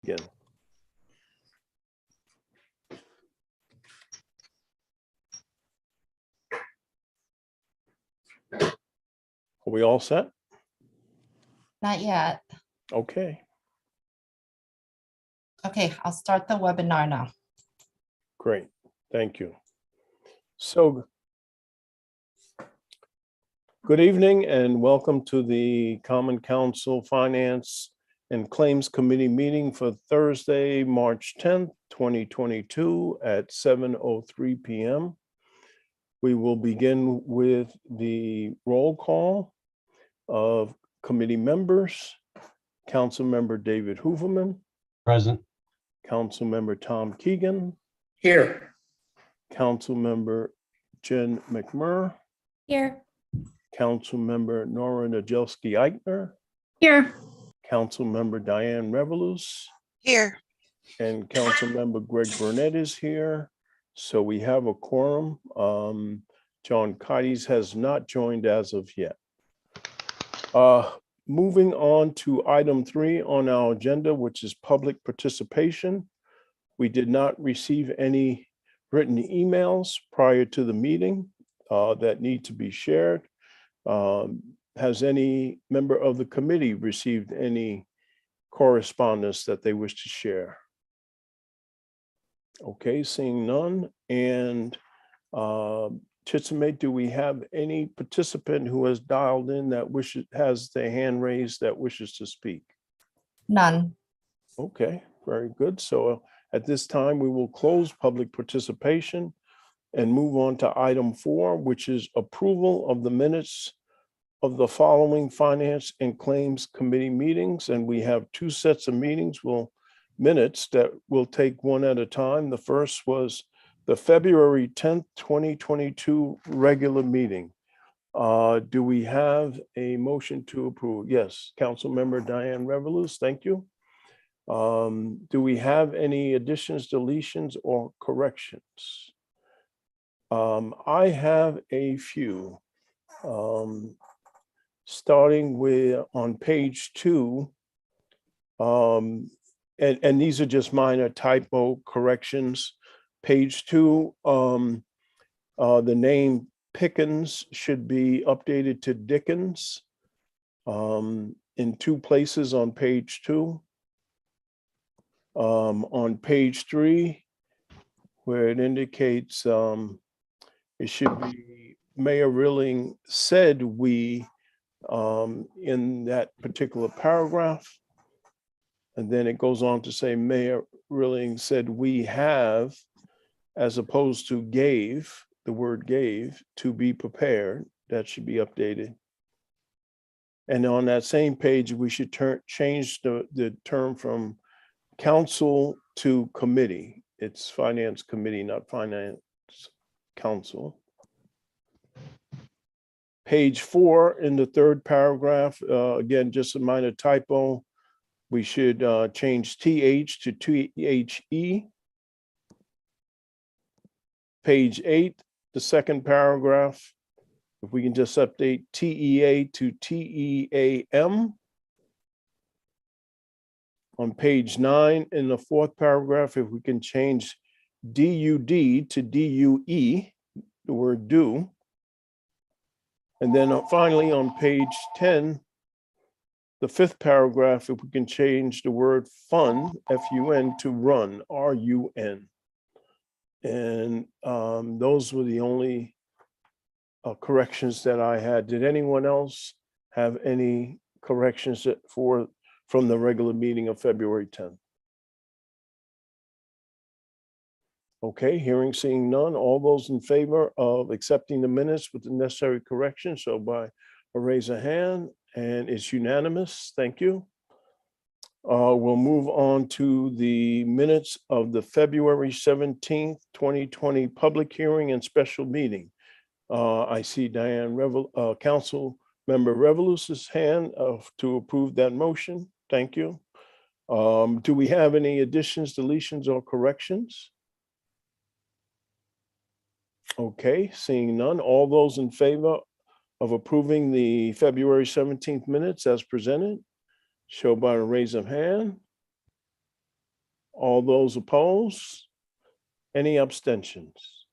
begin. Are we all set? Not yet. Okay, Okay, I'll start the webinar now. great. Thank you. So, good evening and welcome to the Common Council Finance and Claims Committee meeting for Thursday, March 10th, 2022 at 7:03 p.m. We will begin with the roll call of committee members. Councilmember David Hooverman, Present. Councilmember Tom Keegan, Here. Councilmember Jen McMurr, Here. Councilmember Nora Najelski-Eichner, Here. Councilmember Diane Revelous, Here. and Councilmember Greg Burnett is here. So we have a quorum. John Cotties has not joined as of yet. Moving on to item 3 on our agenda, which is public participation. We did not receive any written emails prior to the meeting that need to be shared. Has any member of the committee received any correspondence that they wish to share? Okay, seeing none. And Chitsame, do we have any participant who has dialed in that has their hand raised that wishes to speak? None. Okay, very good. So at this time, we will close public participation and move on to item 4, which is approval of the minutes of the following Finance and Claims Committee meetings. And we have 2 sets of minutes that we'll take one at a time. The first was the February 10th, 2022 regular meeting. Do we have a motion to approve? Yes, Councilmember Diane Revelous, thank you. Do we have any additions, deletions, or corrections? I have a few. Starting with on page 2, and these are just minor typo corrections. Page 2, the name Pickens should be updated to Dickens in 2 places on page 2. On page 3, where it indicates it should be Mayor Rilling said we in that particular paragraph. And then it goes on to say Mayor Rilling said we have, as opposed to gave, the word gave, to be prepared. That should be updated. And on that same page, we should change the term from council to committee. It's finance committee, not finance council. Page 4 in the 3rd paragraph, again, just a minor typo. We should change TH to THE. Page 8, the 2nd paragraph, if we can just update TEA to TEAM. On page 9, in the 4th paragraph, if we can change DUD to DUE, the word do. And then finally on page 10, the 5th paragraph, if we can change the word fund, F-U-N, to run, R-U-N. And those were the only corrections that I had. Did anyone else have any corrections from the regular meeting of February 10th? Okay, hearing, seeing none. All those in favor of accepting the minutes with the necessary corrections, so by a raise of hand, and it's unanimous. Thank you. We'll move on to the minutes of the February 17th, 2020 public hearing and special meeting. I see Council Member Revelous's hand to approve that motion. Thank you. Do we have any additions, deletions, or corrections? Okay, seeing none. All those in favor of approving the February 17th minutes as presented, show by a raise of hand. All those opposed? Any abstentions?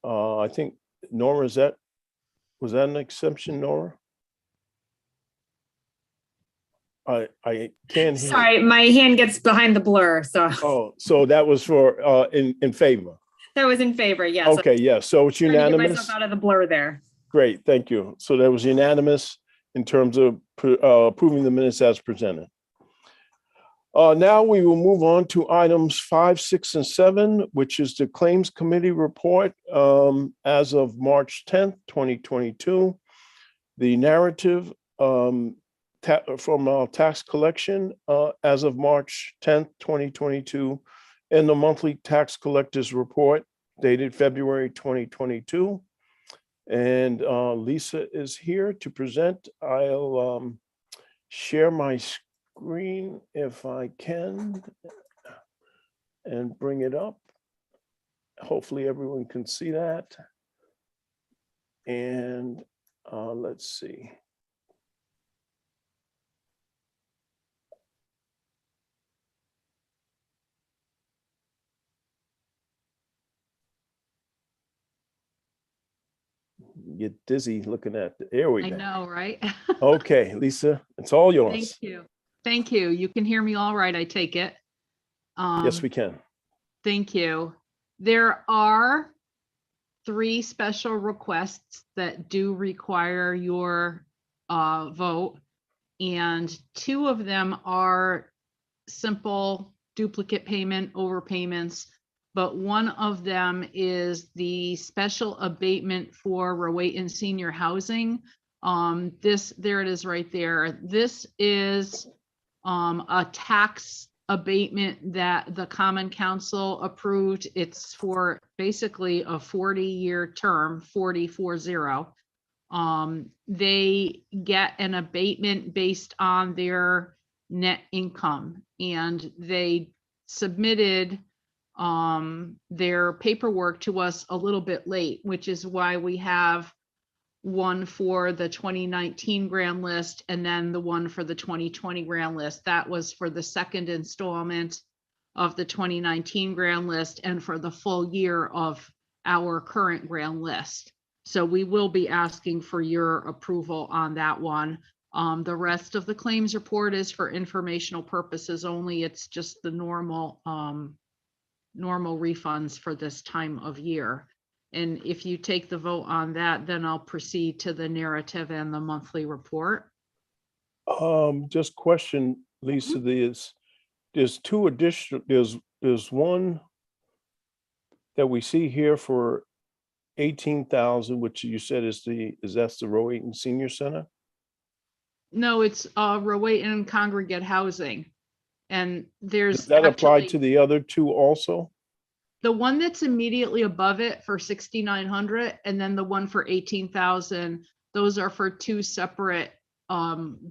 I think, Nora, was that an exception, Nora? I can't hear. Sorry, my hand gets behind the blur, so Oh, so that was for, in favor. that was in favor, yes. Okay, yeah, so it's I'm trying to get unanimous. myself out of the blur there. Great, thank you. So that was unanimous in terms of approving the minutes as presented. Now we will move on to items 5, 6, and 7, which is the Claims Committee report as of March 10th, 2022. The narrative from our tax collection as of March 10th, 2022, and the monthly tax collectors report dated February 2022. And Lisa is here to present. I'll share my screen if I can and bring it up. Hopefully everyone can see that. And let's see. Get dizzy looking at there we I go. know, right? Okay, Lisa, it's all yours. Thank you. Thank you. You can hear me all right, I take it. Yes, we can. Thank you. There are 3 special requests that do require your vote, and 2 of them are simple duplicate payment overpayments, but one of them is the special abatement for Rawway senior housing. There it is right there. This is a tax abatement that the Common Council approved. It's for basically a 40-year term, 40. They get an abatement based on their net income, and they submitted their paperwork to us a little bit late, which is why we have one for the 2019 grand list and then the one for the 2020 grand list. That was for the second installment of the 2019 grand list and for the full year of our current grand list. So we will be asking for your approval on that one. The rest of the claims report is for informational purposes only. It's just the normal refunds for this time of year. And if you take the vote on that, then I'll proceed to the narrative and the monthly report. Just question, Lisa, there's 2 additional, there's one that we see here for 18,000, which you said that's the Rawway Senior Center? No, it's Rawway and congregate housing. And there's Does that apply actually to the other 2 also? the one that's immediately above it for 6,900, and then the one for 18,000. Those are for 2 separate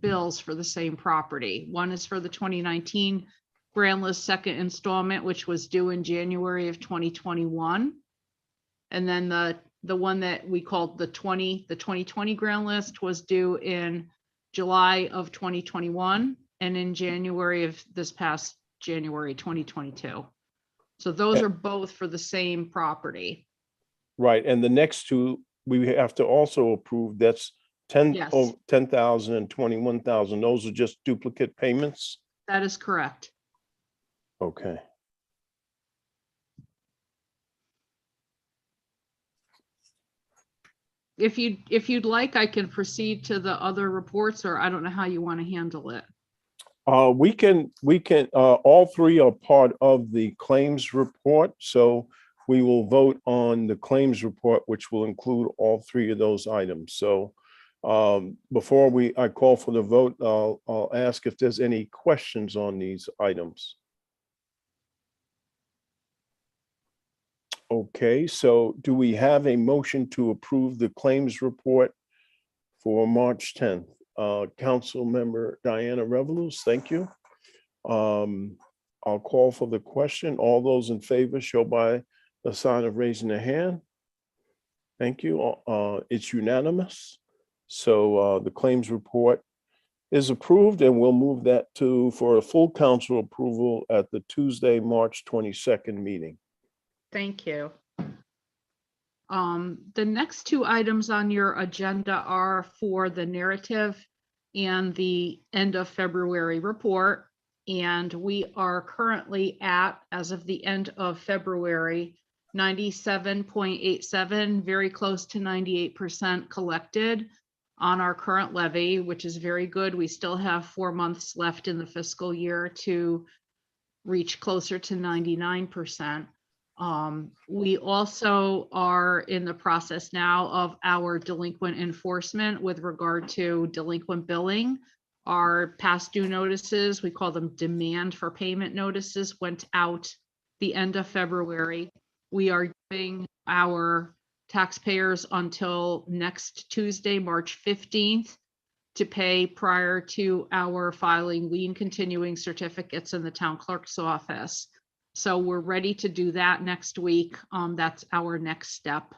bills for the same property. One is for the 2019 grand list second installment, which was due in January of 2021. And then the one that we called the 2020 grand list was due in July of 2021 and in January of this past January 2022. So those are both for the same property. Right, and the next 2, we have to also approve, that's 10,000 and 21,000. Those are just duplicate payments? That is correct. Okay. If you'd like, I can proceed to the other reports, or I don't know how you want to handle it. We can, all 3 are part of the claims report. So we will vote on the claims report, which will include all 3 of those items. So before I call for the vote, I'll ask if there's any questions on these items. Okay, so do we have a motion to approve the claims report for March 10th? Council member Diana Revelous, thank you. I'll call for the question. All those in favor show by the sign of raising a hand. Thank you. It's unanimous. So the claims report is approved, and we'll move that for a full council approval at the Tuesday, March 22nd meeting. Thank you. The next two items on your agenda are for the narrative and the end of February report. And we are currently at, as of the end of February, 97.87, very close to 98% collected on our current levy, which is very good. We still have 4 months left in the fiscal year to reach closer to 99%. We also are in the process now of our delinquent enforcement with regard to delinquent billing. Our past due notices, we call them demand for payment notices, went out the end of February. We are giving our taxpayers until next Tuesday, March 15th, to pay prior to our filing lien continuing certificates in the town clerk's office. So we're ready to do that next week. That's our next step.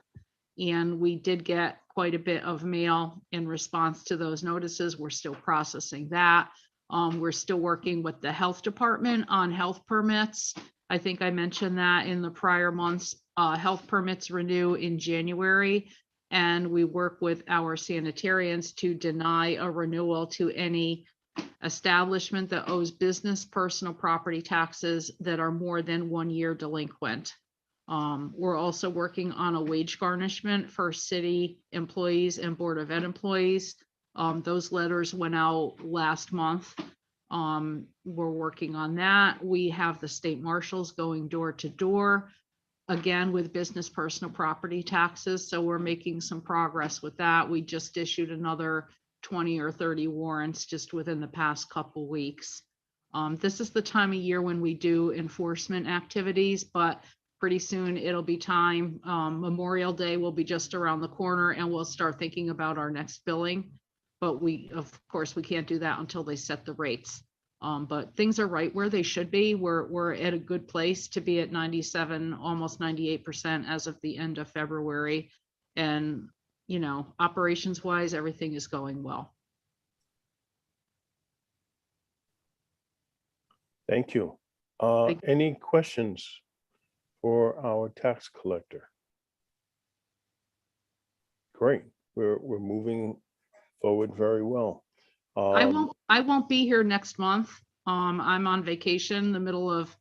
And we did get quite a bit of mail in response to those notices. We're still processing that. We're still working with the health department on health permits. I think I mentioned that in the prior months. Health permits renew in January, and we work with our sanitarians to deny a renewal to any establishment that owes business personal property taxes that are more than 1 year delinquent. We're also working on a wage garnishment for city employees and Board of Ed employees. Those letters went out last month. We're working on that. We have the state marshals going door to door, again, with business personal property taxes. So we're making some progress with that. We just issued another 20 or 30 warrants just within the past couple weeks. This is the time of year when we do enforcement activities, but pretty soon it'll be time. Memorial Day will be just around the corner, and we'll start thinking about our next billing. But of course, we can't do that until they set the rates. But things are right where they should be. We're at a good place to be at 97, almost 98% as of the end of February. And, you know, operations wise, everything is going well. Thank you. Thank you. Any questions for our tax collector? Great. We're moving forward very well. I won't be here next month. I'm on vacation the middle of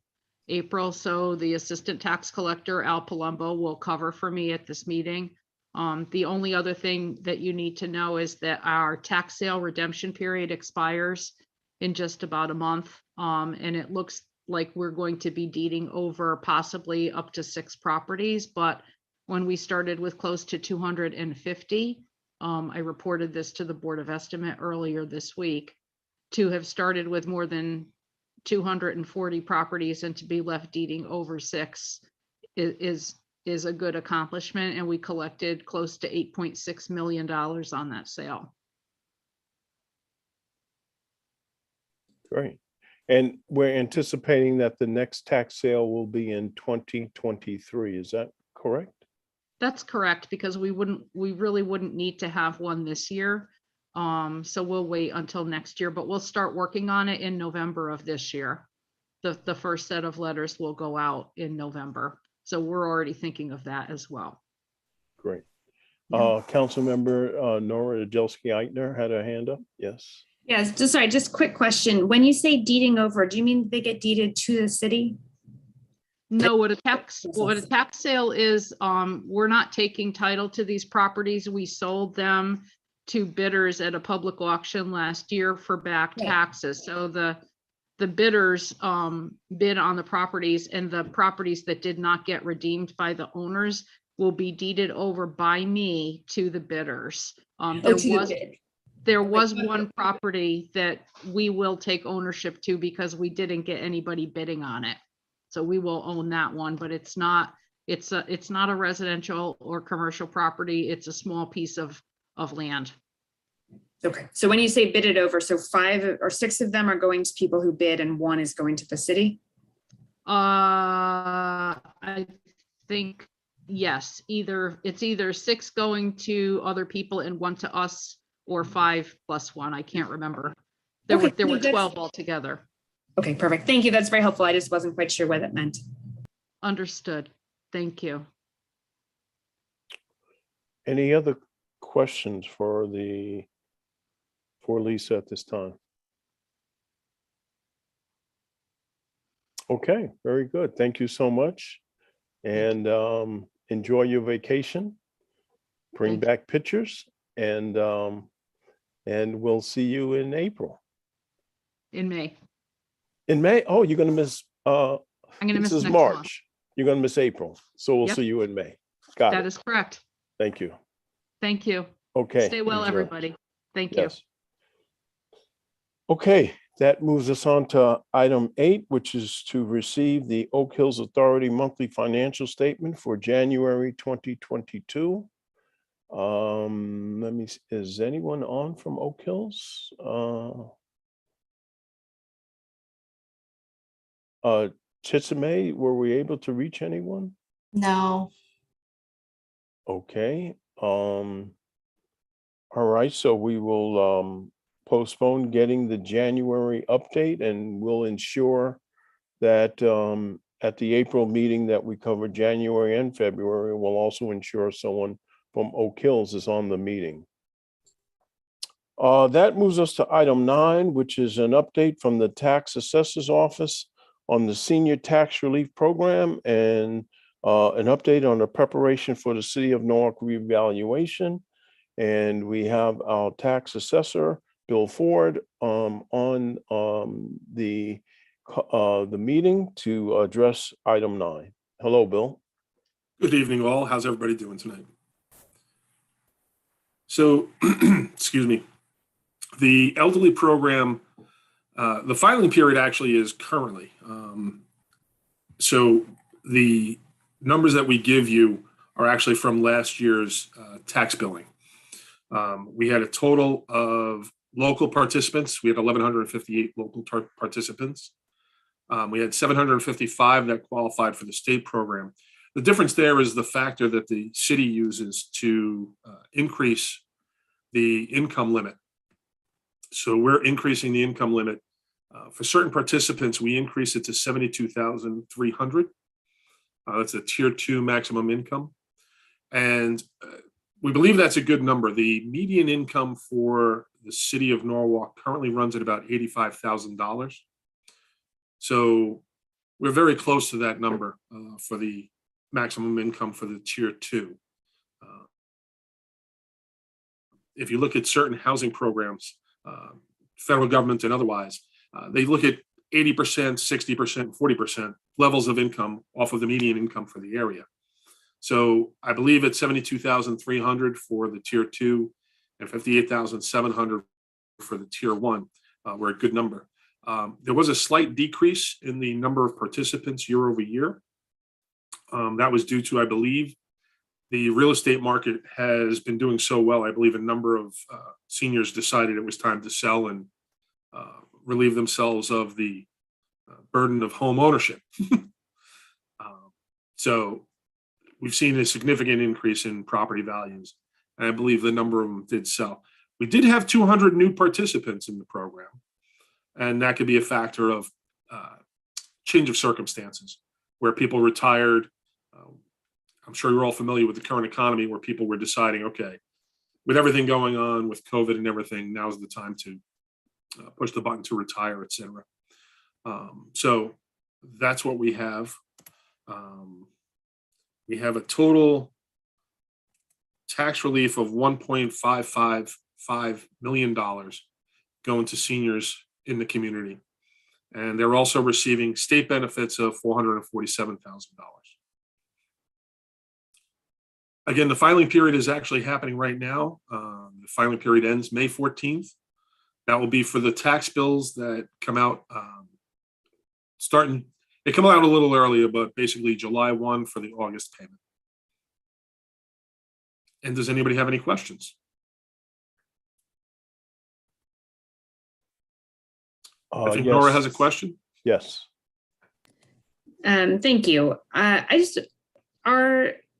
April, so the assistant tax collector, Al Palumbo, will cover for me at this meeting. The only other thing that you need to know is that our tax sale redemption period expires in just about a month. And it looks like we're going to be deeding over possibly up to 6 properties. But when we started with close to 250, I reported this to the Board of Estimate earlier this week, to have started with more than 240 properties and to be left deeding over 6 is a good accomplishment. And we collected close to $8.6 million on that sale. Great. And we're anticipating that the next tax sale will be in 2023. Is that correct? That's correct, because we really wouldn't need to have one this year. So we'll wait until next year, but we'll start working on it in November of this year. The first set of letters will go out in November. So we're already thinking of that as well. Great. Councilmember Nora Jagelski-Eitner had her hand up. Yes. Yes, just quick question. When you say deeding over, do you mean they get deeded to the city? No, what a tax sale is, we're not taking title to these properties. We sold them to bidders at a public auction last year for back taxes. So the bidders bid on the properties, and the properties that did not get redeemed by the owners will be deeded over by me to the bidders. There was one property that we will take ownership to because we didn't get anybody bidding on it. So we will own that one, but it's not a residential or commercial property. It's a small piece of land. Okay, so when you say bid it over, so 5 or 6 of them are going to people who bid and 1 is going to the city? I think, yes, it's either 6 going to other people and 1 to us, or 5 plus 1. I can't remember. There were Okay, no, that's- 12 altogether. Okay, perfect. Thank you. That's very helpful. I just wasn't quite sure what that meant. Understood. Thank you. Any other questions for Lisa at this time? Okay, very good. Thank you so much. And enjoy your vacation. Bring Thank you. back pictures and we'll see you in April. In May. In May? Oh, you're gonna miss I'm going to this miss is next month. March. You're gonna miss April. So we'll Yep. see you in May. Got That it. is correct. Thank you. Thank you. Okay. Stay well, enjoy. everybody. Thank you. Yes. Okay, that moves us on to item 8, which is to receive the Oak Hills Authority monthly financial statement for January 2022. Let me, is anyone on from Oak Hills? Chitsime, were we able to reach anyone? No. Okay, all right, so we will postpone getting the January update, and we'll ensure that at the April meeting that we cover January and February, we'll also ensure someone from Oak Hills is on the meeting. That moves us to item 9, which is an update from the tax assessor's office on the senior tax relief program and an update on the preparation for the city of Newark reevaluation. And we have our tax assessor, Bill Ford, on the meeting to address item 9. Hello, Bill. Good evening, all. How's everybody doing tonight? So, excuse me, the elderly program, the filing period actually is currently. So the numbers that we give you are actually from last year's tax billing. We had a total of local participants. We had 1,158 local participants. We had 755 that qualified for the state program. The difference there is the factor that the city uses to increase the income limit. So we're increasing the income limit. For certain participants, we increase it to 72,300. That's a tier 2 maximum income. And we believe that's a good number. The median income for the city of Norwalk currently runs at about $85,000. So we're very close to that number for the maximum income for the tier 2. If you look at certain housing programs, federal government and otherwise, they look at 80%, 60%, 40% levels of income off of the median income for the area. So I believe it's 72,300 for the tier 2 and 58,700 for the tier 1. We're a good number. There was a slight decrease in the number of participants year over year. That was due to, I believe, the real estate market has been doing so well. I believe a number of seniors decided it was time to sell and relieve themselves of the burden of home ownership. So we've seen a significant increase in property values. And I believe the number of them did sell. We did have 200 new participants in the program. And that could be a factor of change of circumstances where people retired. I'm sure you're all familiar with the current economy where people were deciding, okay, with everything going on with COVID and everything, now's the time to push the button to retire, et cetera. So that's what we have. We have a total tax relief of $1.555 million going to seniors in the community. And they're also receiving state benefits of $447,000. Again, the filing period is actually happening right now. The filing period ends May 14th. That will be for the tax bills that come out they come out a little earlier, but basically July 1 for the August payment. And does anybody have any questions? I think Nora has a question. Yes. Thank you.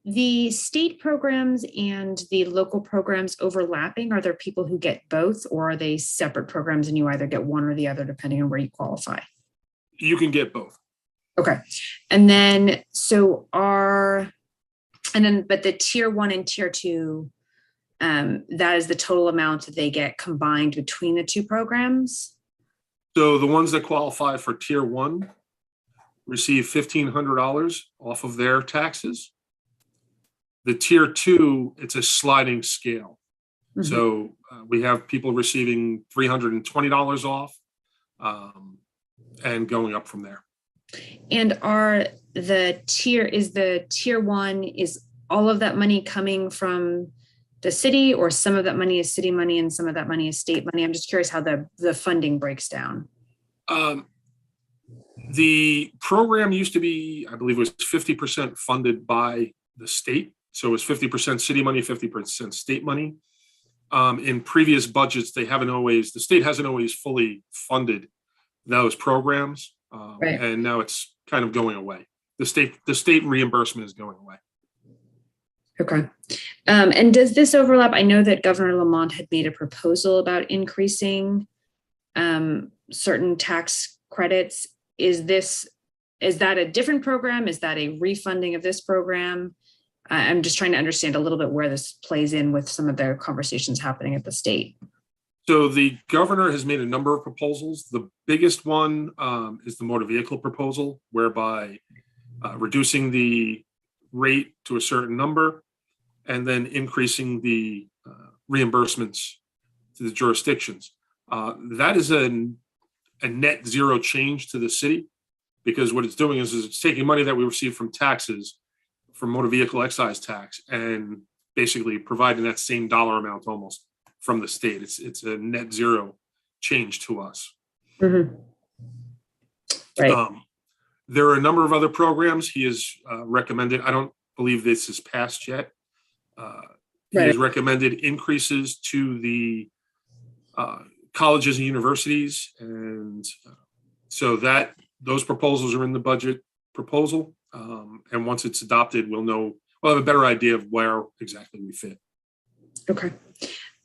the state programs and the local programs overlapping? Are there people who get both, or are they separate programs and you either get one or the other depending on where you qualify? You can get both. Okay. And then, but the tier 1 and tier 2, that is the total amount that they get combined between the two programs? So the ones that qualify for tier 1 receive $1,500 off of their taxes. The tier 2, it's a sliding scale. Mhm. So we have people receiving $320 off and going up from there. And is the tier 1, is all of that money coming from the city, or some of that money is city money and some of that money is state money? I'm just curious how the funding breaks down. The program used to be, I believe it was 50% funded by the state. So it was 50% city money, 50% state money. In previous budgets, the state hasn't always fully funded those programs. Right. And now it's kind of going away. The state reimbursement is going away. Okay. And does this overlap? I know that Governor Lamont had made a proposal about increasing certain tax credits. Is that a different program? Is that a refunding of this program? I'm just trying to understand a little bit where this plays in with some of the conversations happening at the state. So the governor has made a number of proposals. The biggest one is the motor vehicle proposal, whereby reducing the rate to a certain number and then increasing the reimbursements to the jurisdictions. That is a net zero change to the city, because what it's doing is it's taking money that we receive from taxes, from motor vehicle excise tax, and basically providing that same dollar amount almost from the state. It's a net zero change to us. Mm-hmm. Right. There are a number of other programs he has recommended. I don't believe this is passed yet. He has recommended increases to the colleges and universities, and so those proposals are in the budget proposal. And once it's adopted, we'll have a better idea of where exactly we fit. Okay.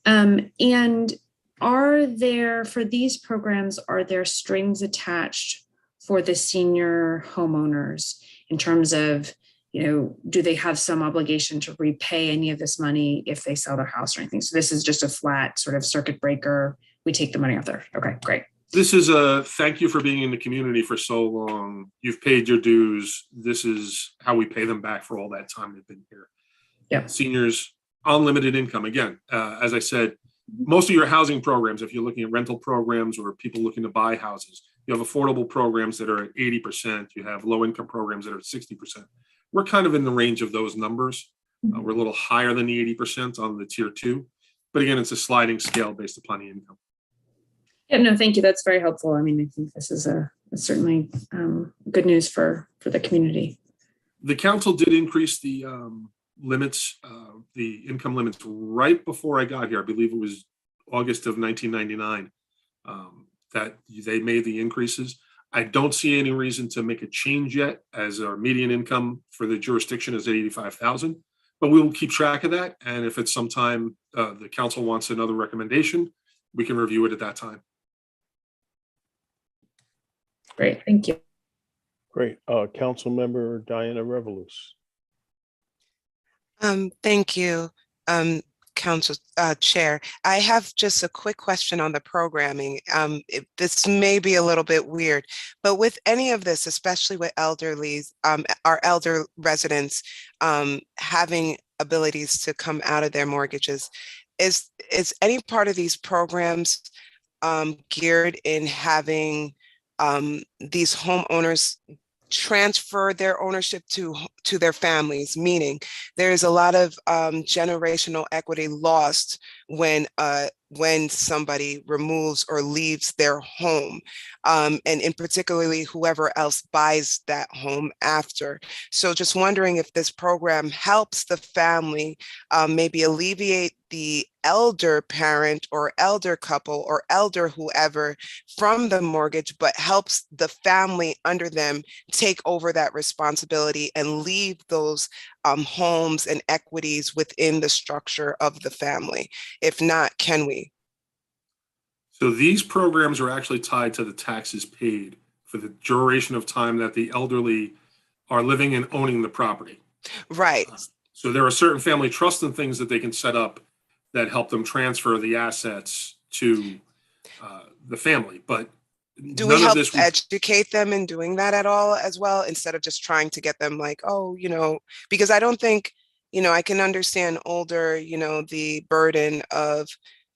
And for these programs, are there strings attached for the senior homeowners in terms of, do they have some obligation to repay any of this money if they sell their house or anything? So this is just a flat sort of circuit breaker. We take the money off there. Okay, great. This is a thank you for being in the community for so long. You've paid your dues. This is how we pay them back for all that time they've been here. Yeah. Seniors, unlimited income. Again, as I said, most of your housing programs, if you're looking at rental programs or people looking to buy houses, you have affordable programs that are at 80%. You have low income programs that are at 60%. We're kind of in the range of those numbers. We're a little higher than the 80% on the tier 2. But again, it's a sliding scale based upon the income. Yeah, no, thank you. That's very helpful. I mean, I think this is certainly good news for the community. The council did increase the limits, the income limits right before I got here. I believe it was August of 1999 that they made the increases. I don't see any reason to make a change yet, as our median income for the jurisdiction is at $85,000, but we will keep track of that. And if it's sometime the council wants another recommendation, we can review it at that time. Great, thank you. Great. Council Member Diana Revelous. Thank you, Council Chair. I have just a quick question on the programming. This may be a little bit weird, but with any of this, especially with elderlies, our elder residents having abilities to come out of their mortgages, is any part of these programs geared in having these homeowners transfer their ownership to their families, meaning there is a lot of generational equity lost when somebody removes or leaves their home, and in particularly whoever else buys that home after. So just wondering if this program helps the family maybe alleviate the elder parent or elder couple or elder whoever from the mortgage, but helps the family under them take over that responsibility and leave leave those homes and equities within the structure of the family? If not, can we? So these programs are actually tied to the taxes paid for the duration of time that the elderly are living and owning the property. Right. So there are certain family trusts and things that they can set up that help them transfer the assets to the family. But Do we none of help this educate them in doing that at all as well, instead of just trying to get them like, oh, because I don't think, I can understand older, the burden of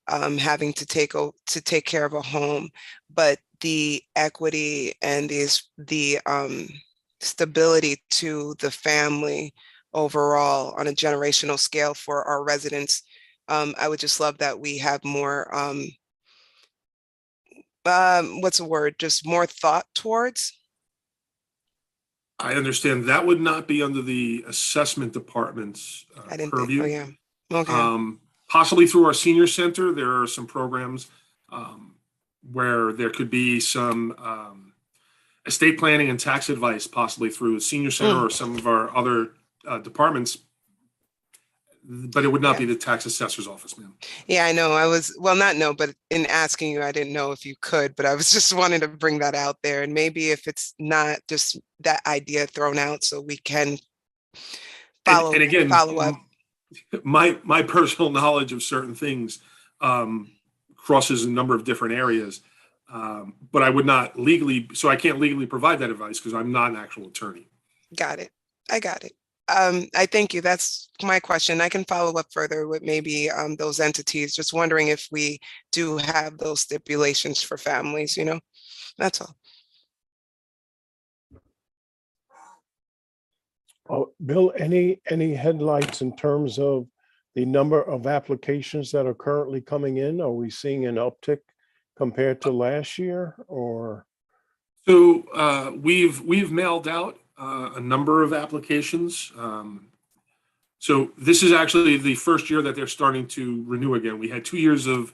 having to take care of a home, but the equity and the stability to the family overall on a generational scale for our residents. I would just love that we have more, what's the word? Just more thought towards. I understand that would not be under the assessment department's I didn't purview. think, oh yeah, okay. Possibly through our senior center, there are some programs where there could be some estate planning and tax advice, possibly through the senior center or some of our other departments, but it would not be the tax assessor's office, ma'am. Yeah, I know. But in asking you, I didn't know if you could, but I was just wanting to bring that out there. And maybe if it's not just that idea thrown out, so we can follow up. My personal knowledge of certain things crosses a number of different areas, but I would not legally, so I can't legally provide that advice because I'm not an actual attorney. Got it. I got it. I thank you. That's my question. I can follow up further with maybe those entities. Just wondering if we do have those stipulations for families, that's all. Bill, any headlights in terms of the number of applications that are currently coming in? Are we seeing an uptick compared to last year, or? So we've mailed out a number of applications. So this is actually the first year that they're starting to renew again. We had 2 years of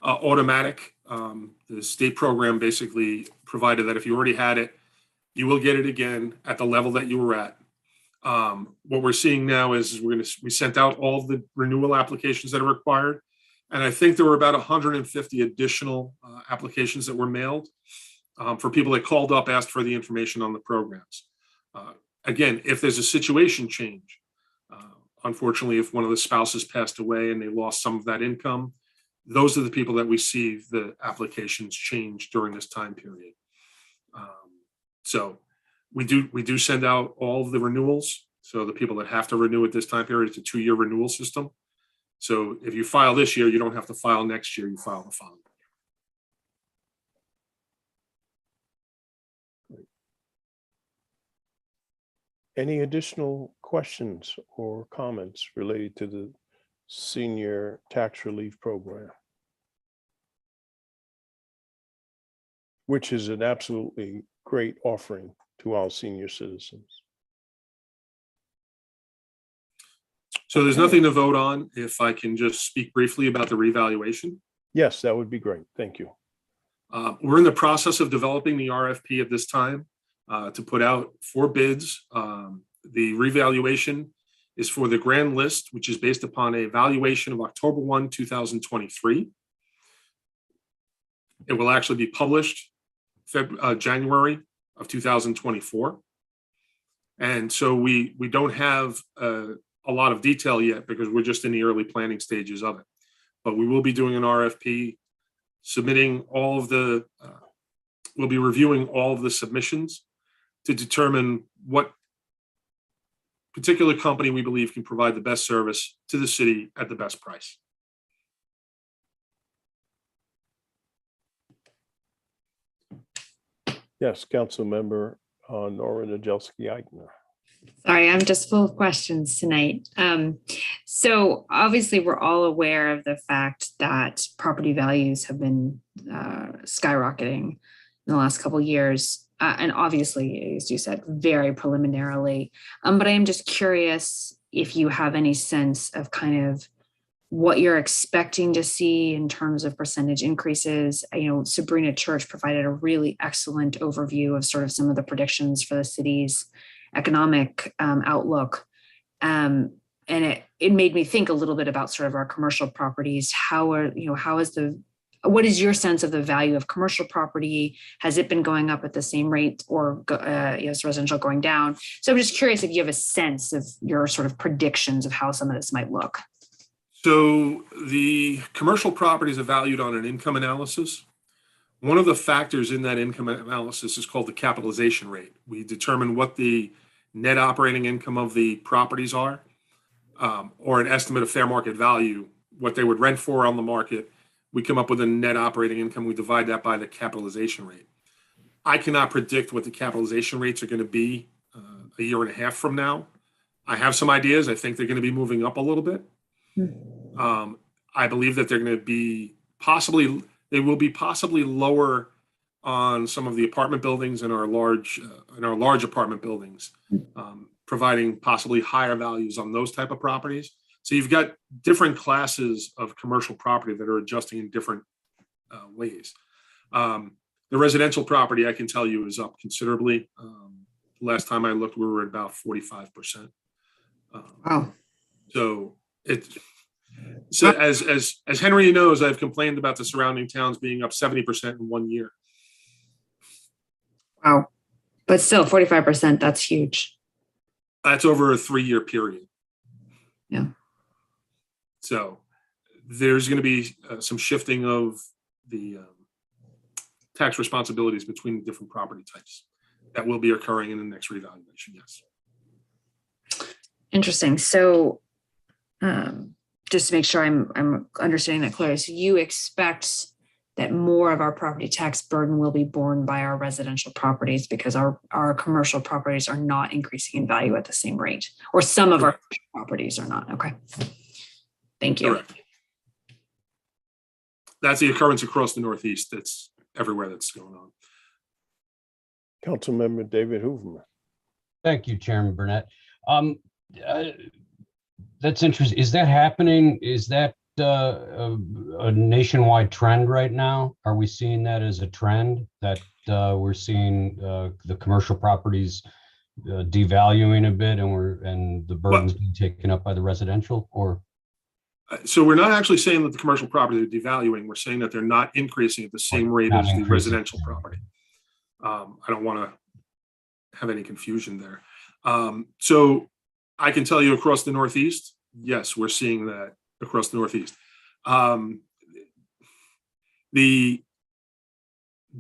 automatic. The state program basically provided that if you already had it, you will get it again at the level that you were at. What we're seeing now is we sent out all of the renewal applications that are required. And I think there were about 150 additional applications that were mailed for people that called up, asked for the information on the programs. Again, if there's a situation change, unfortunately, if one of the spouses passed away and they lost some of that income, those are the people that we see the applications change during this time period. So we do send out all of the renewals. So the people that have to renew at this time period, it's a 2-year renewal system. So if you file this year, you don't have to file next year, you file the following. Any additional questions or comments related to the senior tax relief program, which is an absolutely great offering to our senior citizens? So there's nothing to vote on. If I can just speak briefly about the revaluation. Yes, that would be great. Thank you. We're in the process of developing the RFP at this time to put out for bids. The revaluation is for the grand list, which is based upon a valuation of October 1, 2023. It will actually be published January of 2024. And so we don't have a lot of detail yet because we're just in the early planning stages of it. But we will be doing an RFP, submitting all of the, we'll be reviewing all of the submissions to determine what particular company we believe can provide the best service to the city at the best price. Yes, Council Member Nora Najelski-Eichner. Sorry, I'm just full of questions tonight. So obviously we're all aware of the fact that property values have been skyrocketing in the last couple of years. And obviously, as you said, very preliminarily. But I am just curious if you have any sense of kind of what you're expecting to see in terms of percentage increases. Sabrina Church provided a really excellent overview of sort of some of the predictions for the cities economic outlook. And it made me think a little bit about sort of our commercial properties. What is your sense of the value of commercial property? Has it been going up at the same rate, or is residential going down? So I'm just curious if you have a sense of your sort of predictions of how some of this might look. So the commercial properties are valued on an income analysis. One of the factors in that income analysis is called the capitalization rate. We determine what the net operating income of the properties are, or an estimate of fair market value, what they would rent for on the market. We come up with a net operating income. We divide that by the capitalization rate. I cannot predict what the capitalization rates are going to be a year and a half from now. I have some ideas. I think they're going to be moving up a little bit. I believe that they're going to be possibly lower on some of the apartment buildings in our large apartment buildings, providing possibly higher values on those type of properties. So you've got different classes of commercial property that are adjusting in different ways. The residential property, I can tell you, is up considerably. Last time I looked, we were at about 45%. Wow. So as Henry knows, I've complained about the surrounding towns being up 70% in 1 year. Wow. But still 45%, that's huge. That's over a 3-year period. Yeah. So there's going to be some shifting of the tax responsibilities between the different property types that will be occurring in the next revaluation. Yes. Interesting. So just to make sure I'm understanding that clearly, so you expect that more of our property tax burden will be borne by our residential properties because our commercial properties are not increasing in value at the same rate, or some of our properties are not. Okay. Thank you. Correct. That's the occurrence across the Northeast. That's everywhere that's going on. Councilmember David Hooverman. Thank you, Chairman Burnett. That's interesting. Is that happening? Is that a nationwide trend right now? Are we seeing that as a trend, that we're seeing the commercial properties devaluing a bit, and the burden's being taken up by the residential? Or so we're not actually saying that the commercial properties are devaluing. We're saying that they're not increasing at the same rate as the residential property. I don't want to have any confusion there. So I can tell you across the Northeast, yes, we're seeing that across the Northeast. The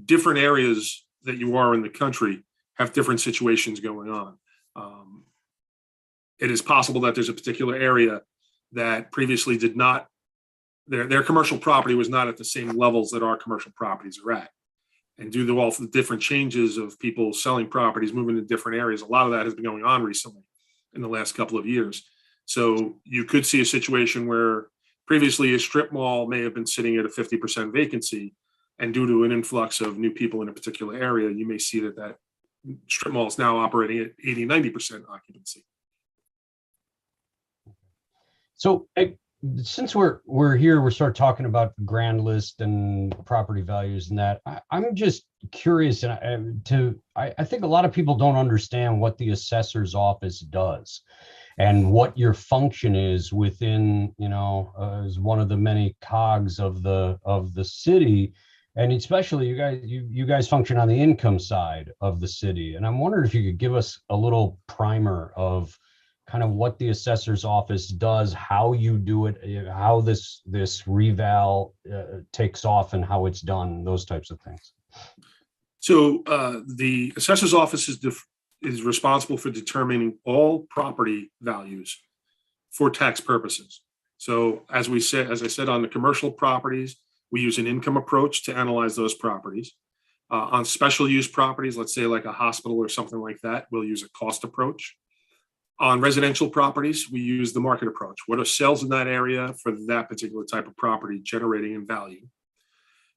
different areas that you are in the country have different situations going on. It is possible that there's a particular area that previously did not, their commercial property was not at the same levels that our commercial properties are at. And due to all the different changes of people selling properties, moving to different areas, a lot of that has been going on recently in the last couple of years. So you could see a situation where previously a strip mall may have been sitting at a 50% vacancy, and due to an influx of new people in a particular area, you may see that strip mall is now operating at 80-90% occupancy. so since we're here, we're sort of talking about the grand list and property values and that. I'm just curious, and I think a lot of people don't understand what the assessor's office does and what your function is within, as one of the many cogs of the city, and especially you guys function on the income side of the city. And I'm wondering if you could give us a little primer of kind of what the assessor's office does, how you do it, how this reval takes off, and how it's done, those types of things. So the assessor's office is responsible for determining all property values for tax purposes. So as I said, on the commercial properties, we use an income approach to analyze those properties. On special use properties, let's say like a hospital or something like that, we'll use a cost approach. On residential properties, we use the market approach. What are sales in that area for that particular type of property generating in value?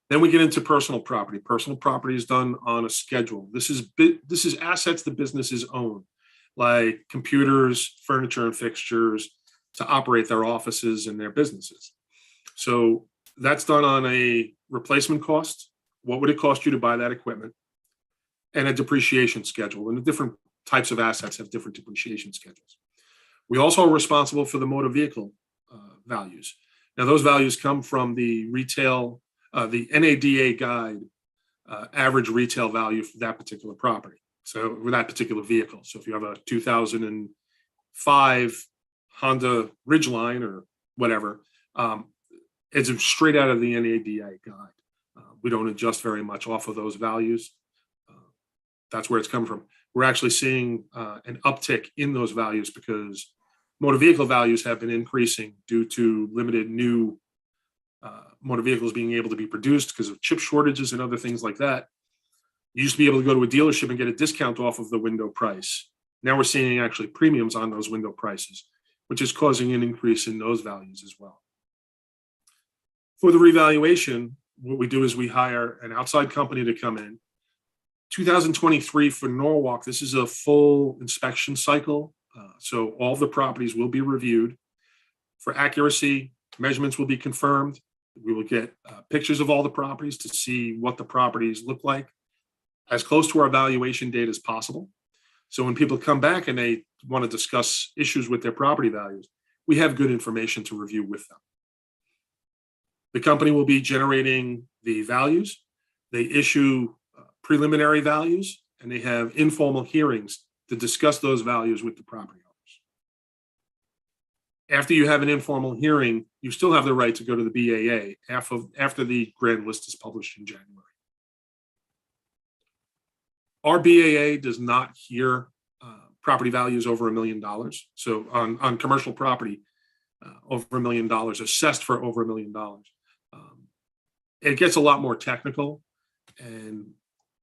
Then we get into personal property. Personal property is done on a schedule. This is assets the businesses own, like computers, furniture, and fixtures to operate their offices and their businesses. So that's done on a replacement cost. What would it cost you to buy that equipment? And a depreciation schedule, and the different types of assets have different depreciation schedules. We also are responsible for the motor vehicle values. Now, those values come from the retail, the NADA guide average retail value for that particular property. So for that particular vehicle. So if you have a 2005 Honda Ridgeline or whatever, it's straight out of the NADA guide. We don't adjust very much off of those values. That's where it's come from. We're actually seeing an uptick in those values because motor vehicle values have been increasing due to limited new motor vehicles being able to be produced because of chip shortages and other things like that. You used to be able to go to a dealership and get a discount off of the window price. Now we're seeing actually premiums on those window prices, which is causing an increase in those values as well. For the revaluation, what we do is we hire an outside company to come in. 2023 for Norwalk, this is a full inspection cycle. So all the properties will be reviewed. For accuracy, measurements will be confirmed. We will get pictures of all the properties to see what the properties look like, as close to our valuation date as possible. So when people come back and they want to discuss issues with their property values, we have good information to review with them. The company will be generating the values. They issue preliminary values, and they have informal hearings to discuss those values with the property owners. After you have an informal hearing, you still have the right to go to the BAA after the grand list is published in January. Our BAA does not hear property values over $1 million. So on commercial property, over $1 million, assessed for over $1 million. It gets a lot more technical, and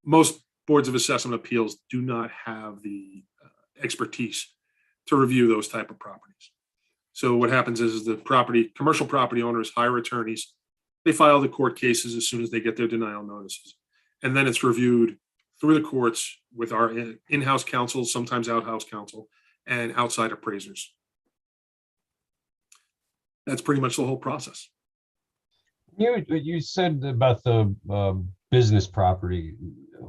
most boards of assessment appeals do not have the expertise to review those type of properties. So what happens is the commercial property owners hire attorneys. They file the court cases as soon as they get their denial notices. And then it's reviewed through the courts with our in-house counsel, sometimes out-house counsel, and outside appraisers. That's pretty much the whole process. You said about the business property.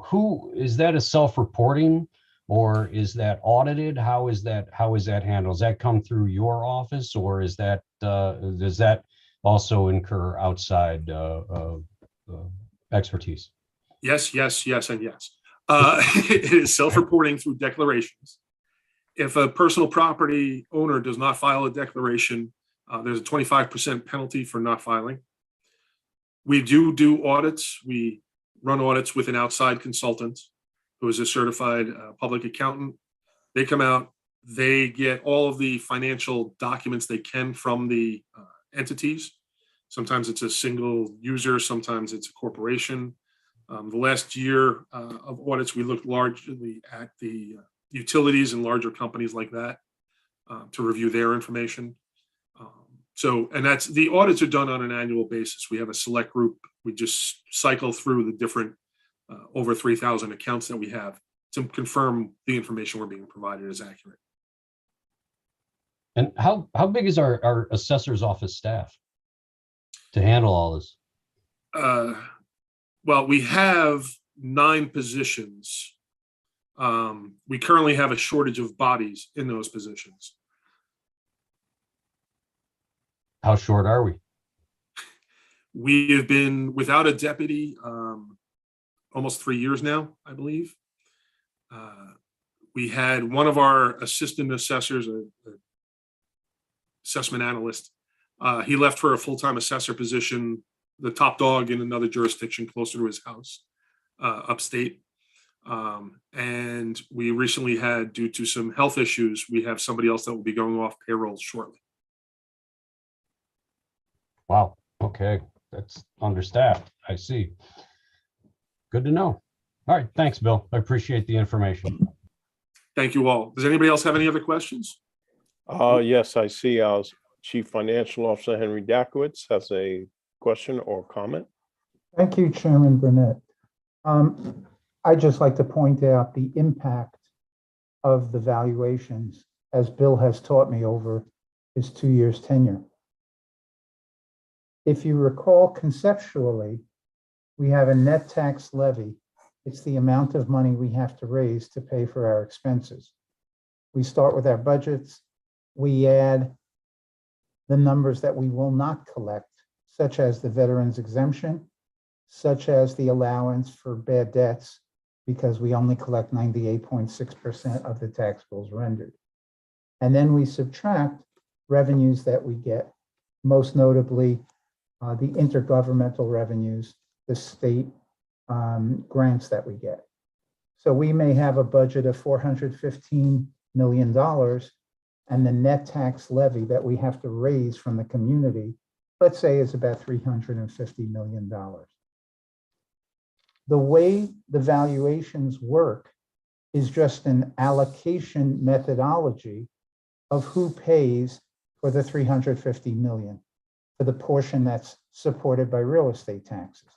Who is that? A self-reporting, or is that audited? How is that handled? Does that come through your office, or is that does that also incur outside expertise? Yes, and yes. It is self-reporting through declarations. If a personal property owner does not file a declaration, there's a 25% penalty for not filing. We do audits. We run audits with an outside consultant who is a certified public accountant. They come out, they get all of the financial documents they can from the entities. Sometimes it's a single user, sometimes it's a corporation. The last year of audits, we looked largely at the utilities and larger companies like that to review their information. And that's the audits are done on an annual basis. We have a select group. We just cycle through the different over 3,000 accounts that we have to confirm the information we're being provided is accurate. And how big is our assessor's office staff to handle all this? Well, we have 9 positions. We currently have a shortage of bodies in those positions. How short are we? We have been without a deputy almost 3 years now, I believe. We had one of our assistant assessors, an assessment analyst. He left for a full-time assessor position, the top dog in another jurisdiction closer to his house, upstate. And we recently had, due to some health issues, we have somebody else that will be going off payroll shortly. Wow. Okay. That's understaffed. I see. Good to know. All right. Thanks, Bill. I appreciate the information. Thank you all. Does anybody else have any other questions? Yes, I see our Chief Financial Officer, Henry Dakowitz, has a question or comment. Thank you, Chairman Burnett. I'd just like to point out the impact of the valuations, as Bill has taught me over his 2 years tenure. If you recall conceptually, we have a net tax levy It's the amount of money we have to raise to pay for our expenses. We start with our budgets. We add the numbers that we will not collect, such as the veterans exemption, such as the allowance for bad debts, because we only collect 98.6% of the tax bills rendered. And then we subtract revenues that we get, most notably the intergovernmental revenues, the state grants that we get. So we may have a budget of $415 million, and the net tax levy that we have to raise from the community, let's say, is about $350 million. The way the valuations work is just an allocation methodology of who pays for the $350 million, for the portion that's supported by real estate taxes.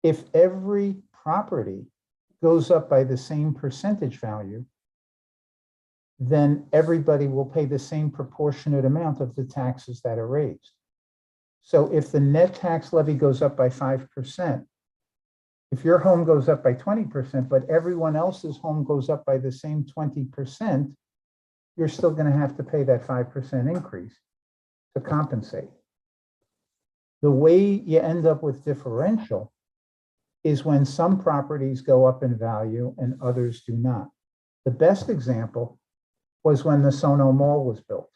If every property goes up by the same percentage value, then everybody will pay the same proportionate amount of the taxes that are raised. So if the net tax levy goes up by 5%, if your home goes up by 20%, but everyone else's home goes up by the same 20%, you're still going to have to pay that 5% increase to compensate. The way you end up with differential is when some properties go up in value and others do not. The best example was when the Sono Mall was built.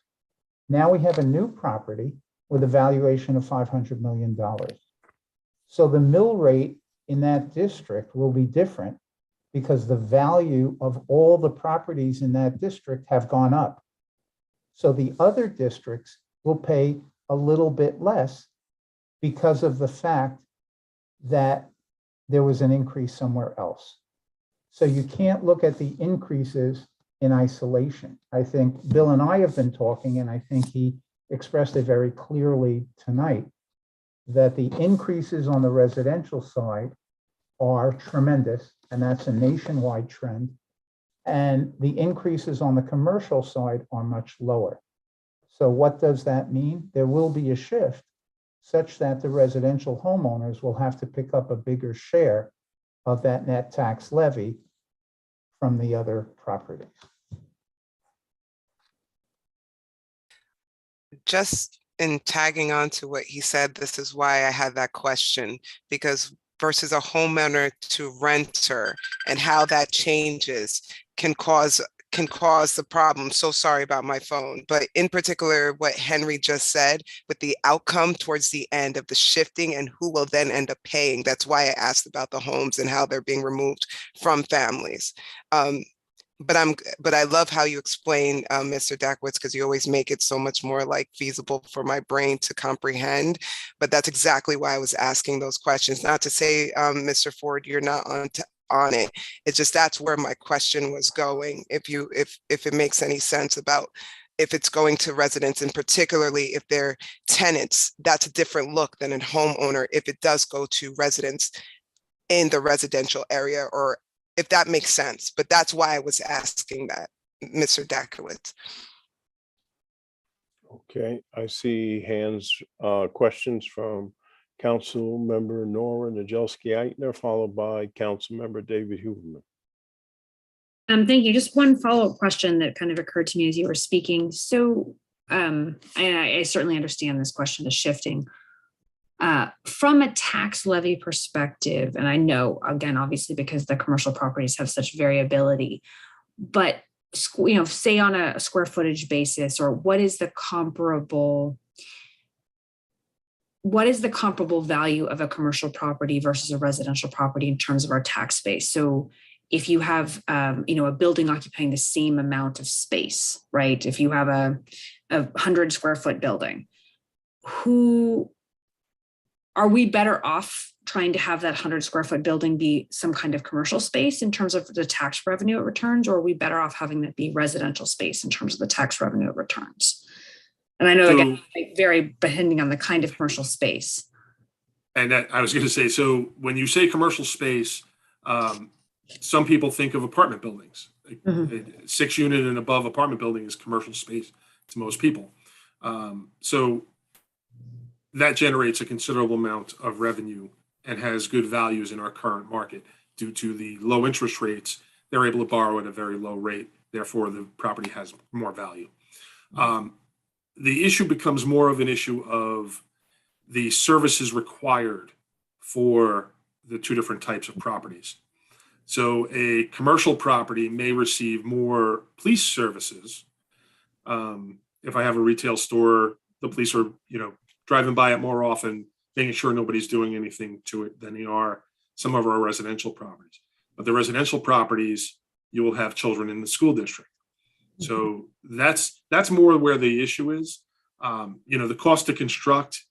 Now we have a new property with a valuation of $500 million. So the mill rate in that district will be different because the value of all the properties in that district have gone up. So the other districts will pay a little bit less because of the fact that there was an increase somewhere else. So you can't look at the increases in isolation. I think Bill and I have been talking, and I think he expressed it very clearly tonight, that the increases on the residential side are tremendous, and that's a nationwide trend. And the increases on the commercial side are much lower. So what does that mean? There will be a shift such that the residential homeowners will have to pick up a bigger share of that net tax levy from the other properties. Just in tagging on to what he said, this is why I had that question, because versus a homeowner to renter and how that changes can cause the problem. So sorry about my phone, but in particular, what Henry just said with the outcome towards the end of the shifting and who will then end up paying. That's why I asked about the homes and how they're being removed from families. But I love how you explain, Mr. Dakowitz, because you always make it so much more like feasible for my brain to comprehend. But that's exactly why I was asking those questions. Not to say, Mr. Ford, you're not on it. It's just that's where my question was going. If it makes any sense about if it's going to residents, and particularly if they're tenants, that's a different look than a homeowner if it does go to residents in the residential area, or if that makes sense. But that's why I was asking that, Mr. Dakowitz. Okay, I see questions from Council Member Nora Najelski-Eitner, followed by Council Member David Huberman. Thank you. Just one follow-up question that kind of occurred to me as you were speaking. So, and I certainly understand this question is shifting. From a tax levy perspective, and I know, again, obviously, because the commercial properties have such variability, but say on a square footage basis, or what is the comparable value of a commercial property versus a residential property in terms of our tax base? So if you have, a building occupying the same amount of space, right? If you have a 100 square foot building, are we better off trying to have that 100 square foot building be some kind of commercial space in terms of the tax revenue it returns, or are we better off having that be residential space in terms of the tax revenue it returns? And I know, again, it vary depending on the kind of commercial space. And I was going to say, so when you say commercial space, some people think of apartment buildings. Mm-hmm. 6 unit and above apartment building is commercial space to most people. So that generates a considerable amount of revenue and has good values in our current market. due to the low interest rates, they're able to borrow at a very low rate. Therefore, the property has more value. The issue becomes more of an issue of the services required for the two different types of properties. So a commercial property may receive more police services. If I have a retail store, the police are, driving by it more often, making sure nobody's doing anything to it than they are some of our residential properties. But the residential properties, you will have children in the school district. So that's more where the issue is. The cost to construct,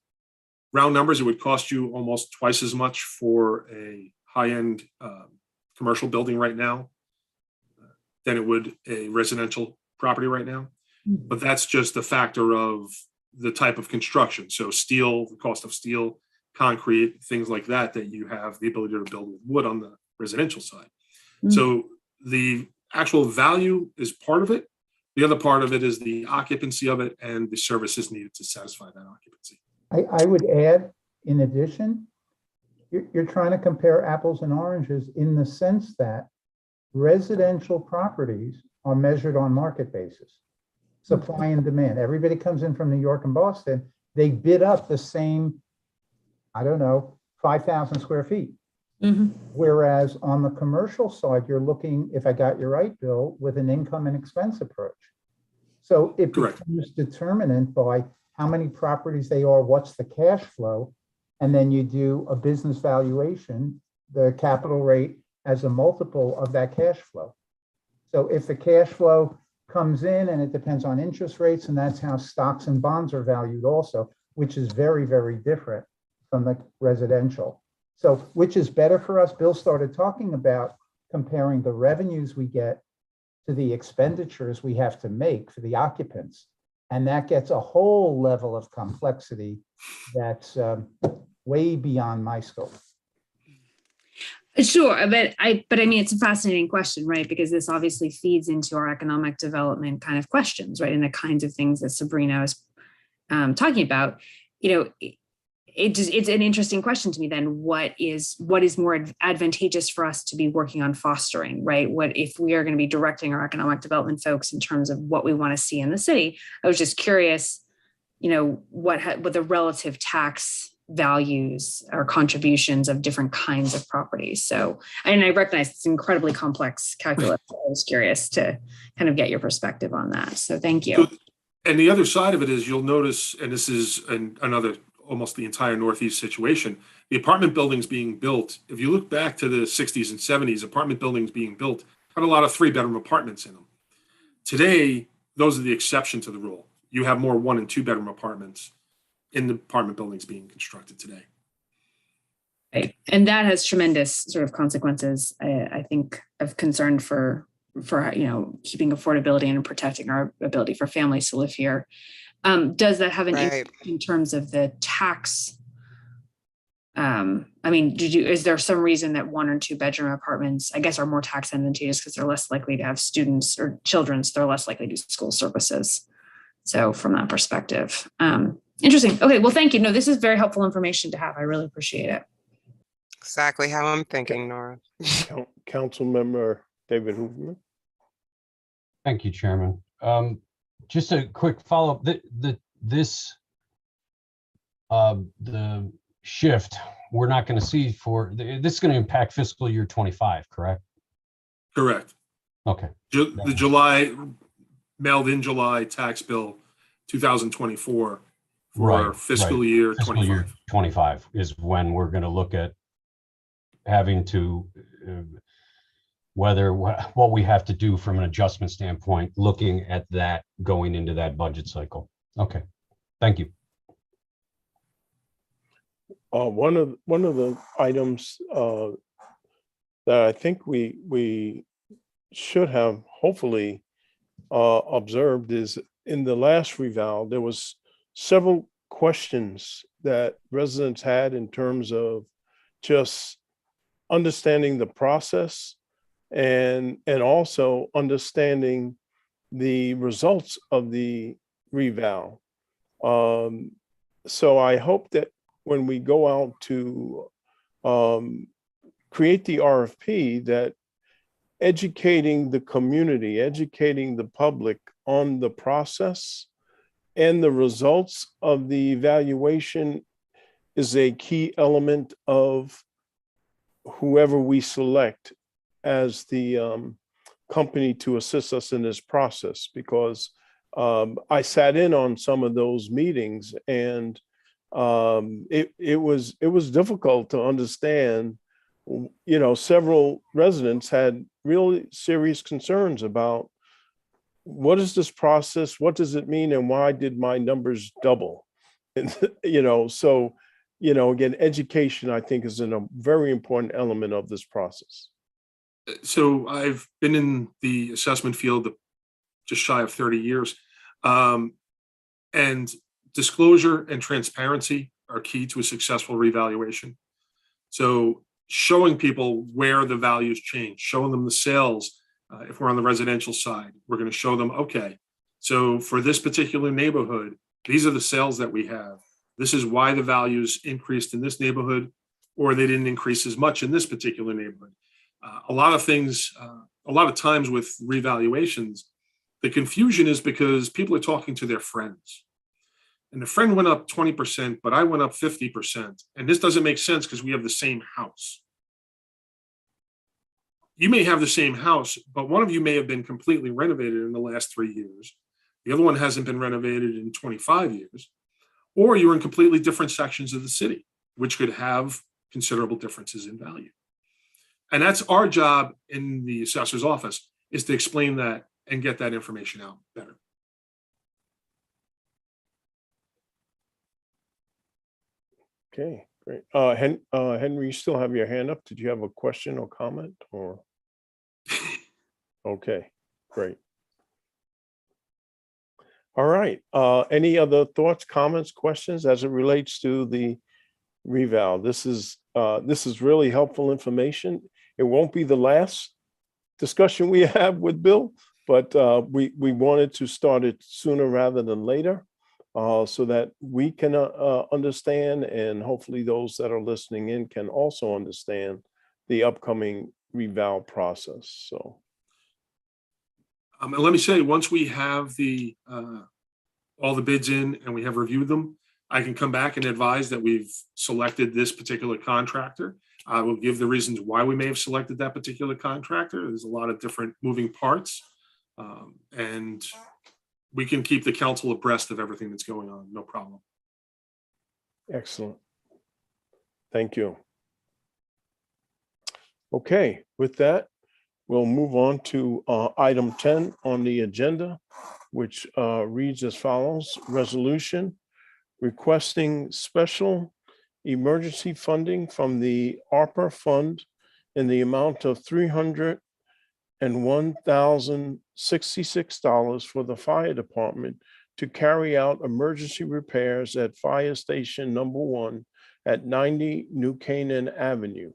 round numbers, it would cost you almost twice as much for a high-end commercial building right now than it would a residential property right now. But that's just a factor of the type of construction. So steel, the cost of steel, concrete, things like that, that you have the ability to build with wood on the residential side. So the actual value is part of it. The other part of it is the occupancy of it and the services needed to satisfy that occupancy. I would add, in addition, you're trying to compare apples and oranges in the sense that residential properties are measured on market basis, supply and demand. Everybody comes in from New York and Boston, they bid up the same, 5,000 square feet. Whereas on the commercial side, you're looking, if I got you right, Bill, with an income and expense approach. So it becomes determinant by how many properties they are, what's the cash flow, and then you do a business valuation, the capital rate as a multiple of that cash flow. So if the cash flow comes in, and it depends on interest rates, and that's how stocks and bonds are valued also, which is very, very different from the residential. So which is better for us? Bill started talking about comparing the revenues we get to the expenditures we have to make for the occupants. And that gets a whole level of complexity that's way beyond my scope. Sure, but I mean, it's a fascinating question, right? Because this obviously feeds into our economic development kind of questions, right? And the kinds of things that Sabrina is talking about. It's an interesting question to me then. What is more advantageous for us to be working on fostering, right? What if we are going to be directing our economic development folks in terms of what we want to see in the city? I was just curious, what the relative tax values or contributions of different kinds of properties. So, and I recognize it's incredibly complex calculus. I was curious to kind of get your perspective on that. So thank you. And the other side of it is you'll notice, and this is another, almost the entire Northeast situation, the apartment buildings being built. If you look back to the 60s and 70s, apartment buildings being built had a lot of 3-bedroom apartments in them. Today, those are the exception to the rule. You have more 1- and 2-bedroom apartments in the apartment buildings being constructed today. Right. And that has tremendous sort of consequences, I think, of concern for keeping affordability and protecting our ability for families to live here. Does that have an impact in terms of the tax? Is there some reason that 1- or 2-bedroom apartments, I guess, are more tax advantageous because they're less likely to have students or children, so they're less likely to do school services? So from that perspective, interesting. Okay, well, thank you. No, this is very helpful information to have. I really appreciate it. Exactly how I'm thinking, Nora. Council Member David Hooverman. Thank you, Chairman. Just a quick follow-up. The shift we're not going to see this is going to impact fiscal year 25, correct? Correct. Okay. The July mailed in July tax bill 2024 for fiscal year 25. Fiscal year 25 is when we're going to look at having to what we have to do from an adjustment standpoint, looking at that going into that budget cycle. Okay, thank you. One of the items that I think we should have hopefully observed is in the last reval, there was several questions that residents had in terms of just understanding the process and also understanding the results of the reval. So I hope that when we go out to create the RFP that educating the community, educating the public on the process and the results of the evaluation is a key element of whoever we select as the company to assist us in this process, because I sat in on some of those meetings, and it was difficult to understand. You know, several residents had really serious concerns about what is this process, what does it mean, and why did my numbers double? And you know, so you know, again, education I think is a very important element of this process. So I've been in the assessment field just shy of 30 years. And disclosure and transparency are key to a successful revaluation. So showing people where the values change, showing them the sales. If we're on the residential side, we're going to show them, okay, so for this particular neighborhood, these are the sales that we have. This is why the values increased in this neighborhood, or they didn't increase as much in this particular neighborhood. A lot of things, a lot of times with revaluations, the confusion is because people are talking to their friends. And the friend went up 20%, but I went up 50%. And this doesn't make sense because we have the same house. You may have the same house, but one of you may have been completely renovated in the last 3 years. The other one hasn't been renovated in 25 years. Or you're in completely different sections of the city, which could have considerable differences in value. And that's our job in the assessor's office, is to explain that and get that information out better. Okay, great. Henry, you still have your hand up. Did you have a question or comment or? Okay, great. All right. Any other thoughts, comments, questions as it relates to the reval? This is really helpful information. It won't be the last discussion we have with Bill, but we wanted to start it sooner rather than later, so that we can understand, and hopefully those that are listening in can also understand the upcoming reval process. So. And let me say, once we have the all the bids in and we have reviewed them, I can come back and advise that we've selected this particular contractor. I will give the reasons why we may have selected that particular contractor. There's a lot of different moving parts, and we can keep the council abreast of everything that's going on. No problem. Excellent. Thank you. Okay, with that, we'll move on to item 10 on the agenda, which reads as follows: resolution requesting special emergency funding from the ARPA fund in the amount of $301,066 for the fire department to carry out emergency repairs at Fire Station Number 1 at 90 New Canaan Avenue.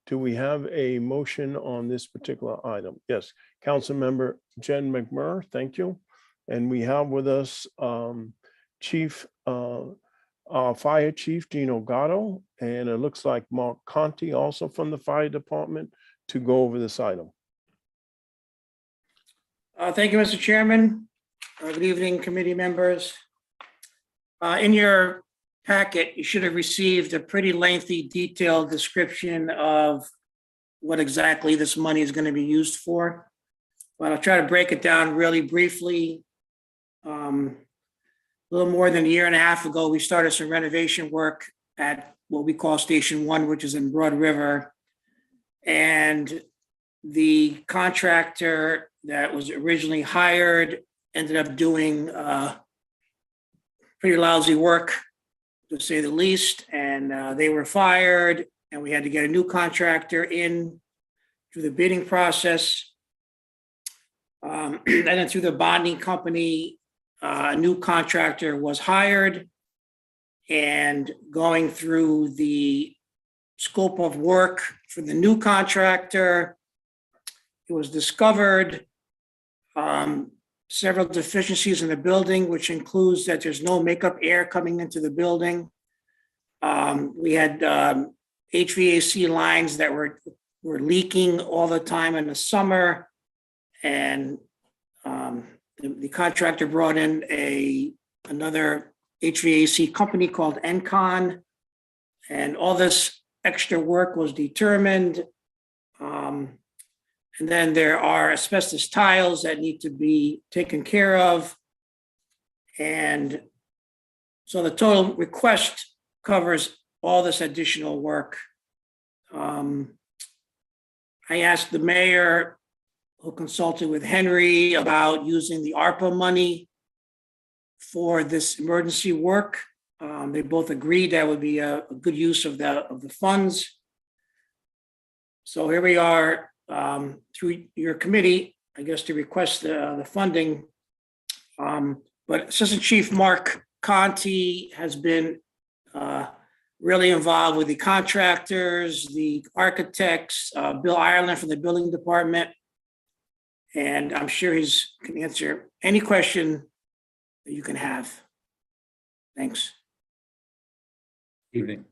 Do we have a motion on this particular item? Yes, Councilmember Jen McMurray, thank you. And we have with us Fire Chief Gino Gatto, and it looks like Mark Conti also from the fire department to go over this item. Thank you, Mr. Chairman. Good evening, committee members. In your packet, you should have received a pretty lengthy, detailed description of what exactly this money is going to be used for. But I'll try to break it down really briefly. A little more than a year and a half ago, we started some renovation work at what we call Station 1, which is in Broad River. And the contractor that was originally hired ended up doing pretty lousy work, to say the least. And they were fired, and we had to get a new contractor in through the bidding process. And then through the bonding company, a new contractor was hired, and going through the scope of work for the new contractor, it was discovered several deficiencies in the building, which includes that there's no makeup air coming into the building. We had HVAC lines that were leaking all the time in the summer. And the contractor brought in another HVAC company called Encon. And all this extra work was determined. And then there are asbestos tiles that need to be taken care of. And so the total request covers all this additional work. I asked the mayor, who consulted with Henry, about using the ARPA money for this emergency work. They both agreed that would be a good use of the funds. So here we are, through your committee, I guess, to request the funding. But Assistant Chief Mark Conti has been really involved with the contractors, the architects, Bill Ireland from the building department. And I'm sure he can answer any question that you can have. Thanks. Evening.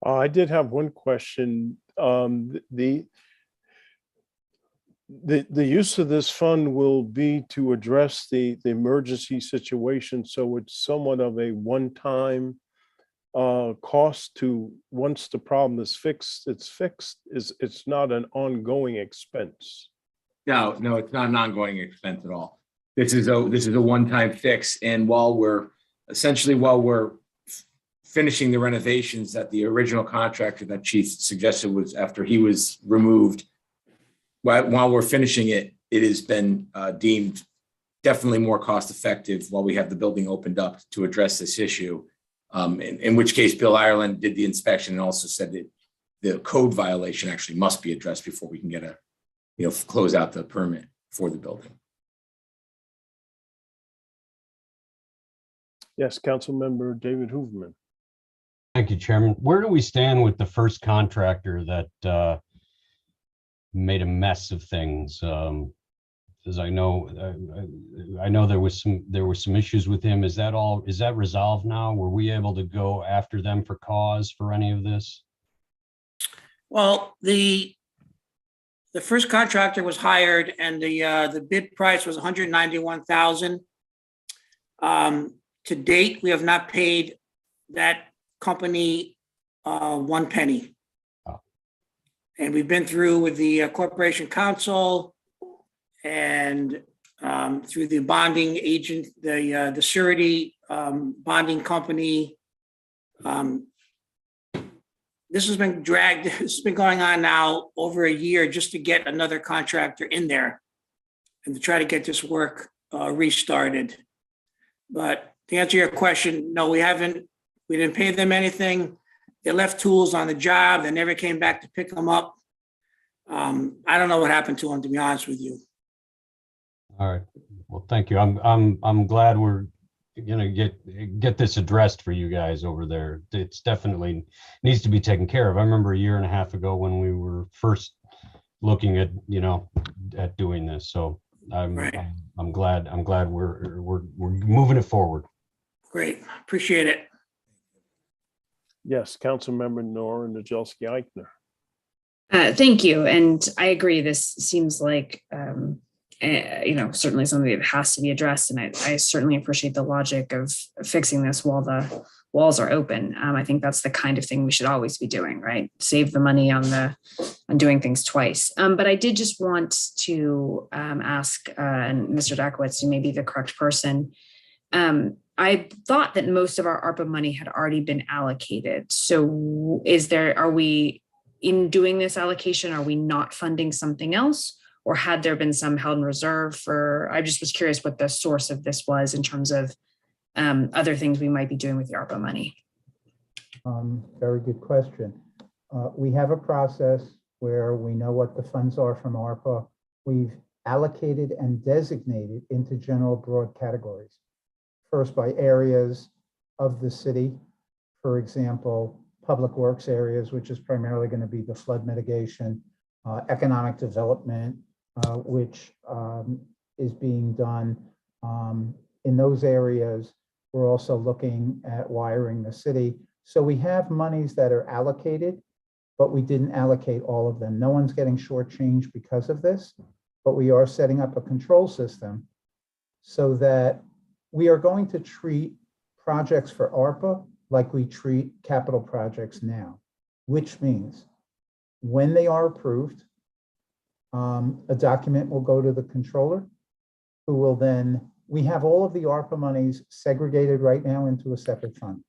I did have one question. The use of this fund will be to address the emergency situation, so it's somewhat of a one-time cost to, once the problem is fixed, it's fixed. It's not an ongoing expense. No, it's not an ongoing expense at all. This is a one-time fix, and while we're finishing the renovations that the original contractor that Chief suggested was after he was removed, while we're finishing it, it has been deemed definitely more cost effective while we have the building opened up to address this issue. In which case, Bill Ireland did the inspection and also said that the code violation actually must be addressed before we can get close out the permit for the building. Yes, Councilmember David Hooverman. Thank you, Chairman. Where do we stand with the first contractor that made a mess of things? Because I know there were some issues with him. Is that resolved now? Were we able to go after them for cause for any of this? Well, the first contractor was hired, and the bid price was $191,000. To date, we have not paid that company 1 penny. Oh. And we've been through with the Corporation Council and through the bonding agent, the surety bonding company. This has been dragged. This has been going on now over a year just to get another contractor in there and to try to get this work restarted. But to answer your question, no, we didn't pay them anything. They left tools on the job. They never came back to pick them up. I don't know what happened to them, to be honest with you. All right. Well, thank you. I'm glad we're gonna get this addressed for you guys over there. It's definitely needs to be taken care of. I remember a year and a half ago when we were first looking at doing this. So I'm glad we're moving it forward. Great, appreciate it. Yes, Councilmember Nora Najelski-Eichner. Thank you. And I agree. This seems like, certainly something that has to be addressed. And I certainly appreciate the logic of fixing this while the walls are open. I think that's the kind of thing we should always be doing, right? Save the money on doing things twice. But I did just want to ask, and Mr. Dakowitz, you may be the correct person. I thought that most of our ARPA money had already been allocated. So are we, in doing this allocation, are we not funding something else? Or had there been some held in reserve for, I just was curious what the source of this was in terms of other things we might be doing with the ARPA money. Very good question. We have a process where we know what the funds are from ARPA. We've allocated and designated into general broad categories. First, by areas of the city, for example, public works areas, which is primarily going to be the flood mitigation, economic development, which is being done in those areas. We're also looking at wiring the city. So we have monies that are allocated, but we didn't allocate all of them. No one's getting shortchanged because of this, but we are setting up a control system so that we are going to treat projects for ARPA like we treat capital projects now, which means when they are approved, a document will go to the controller, who will then, we have all of the ARPA monies segregated right now into a separate fund.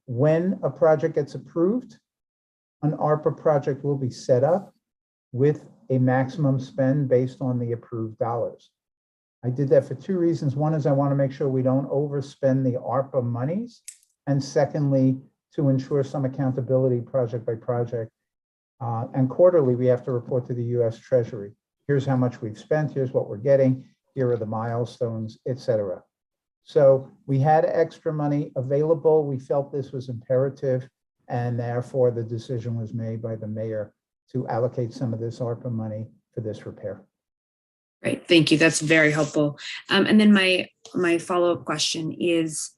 When a project gets approved, an ARPA project will be set up with a maximum spend based on the approved dollars. I did that for two reasons. One is I want to make sure we don't overspend the ARPA monies. And secondly, to ensure some accountability project by project. And quarterly, we have to report to the US Treasury. Here's how much we've spent, here's what we're getting, here are the milestones, etc. So we had extra money available. We felt this was imperative, and therefore the decision was made by the mayor to allocate some of this ARPA money for this repair. Great, thank you. That's very helpful. And then my follow-up question is,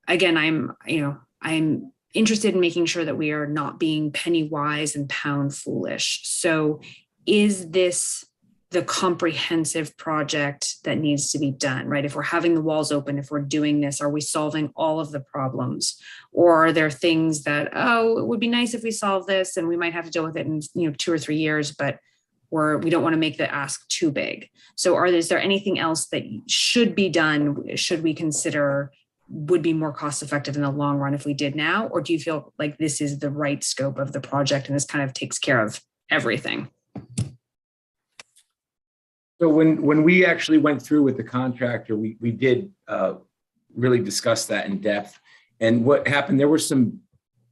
again, I'm interested in making sure that we are not being penny wise and pound foolish. So is this the comprehensive project that needs to be done, right? If we're having the walls open, if we're doing this, are we solving all of the problems? Or are there things that, oh, it would be nice if we solve this and we might have to deal with it in 2 or 3 years, but we don't want to make the ask too big. So is there anything else that should be done, should we consider would be more cost effective in the long run if we did now? Or do you feel like this is the right scope of the project and this kind of takes care of everything? So when we actually went through with the contractor, we did really discuss that in depth. And what happened, there were some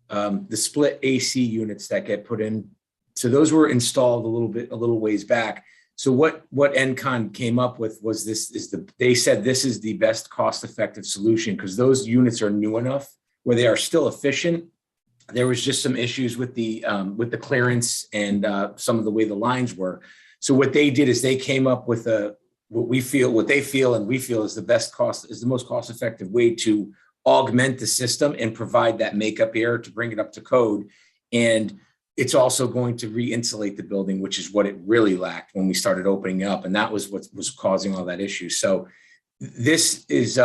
the split AC units that get put in. So those were installed a little ways back. So what NCON came up with was they said this is the best cost-effective solution because those units are new enough where they are still efficient. There was just some issues with the clearance and some of the way the lines were. So what they did is they came up with what they feel and we feel is the most cost-effective way to augment the system and provide that makeup air to bring it up to code. And it's also going to re-insulate the building, which is what it really lacked when we started opening up. And that was what was causing all that issue. So this is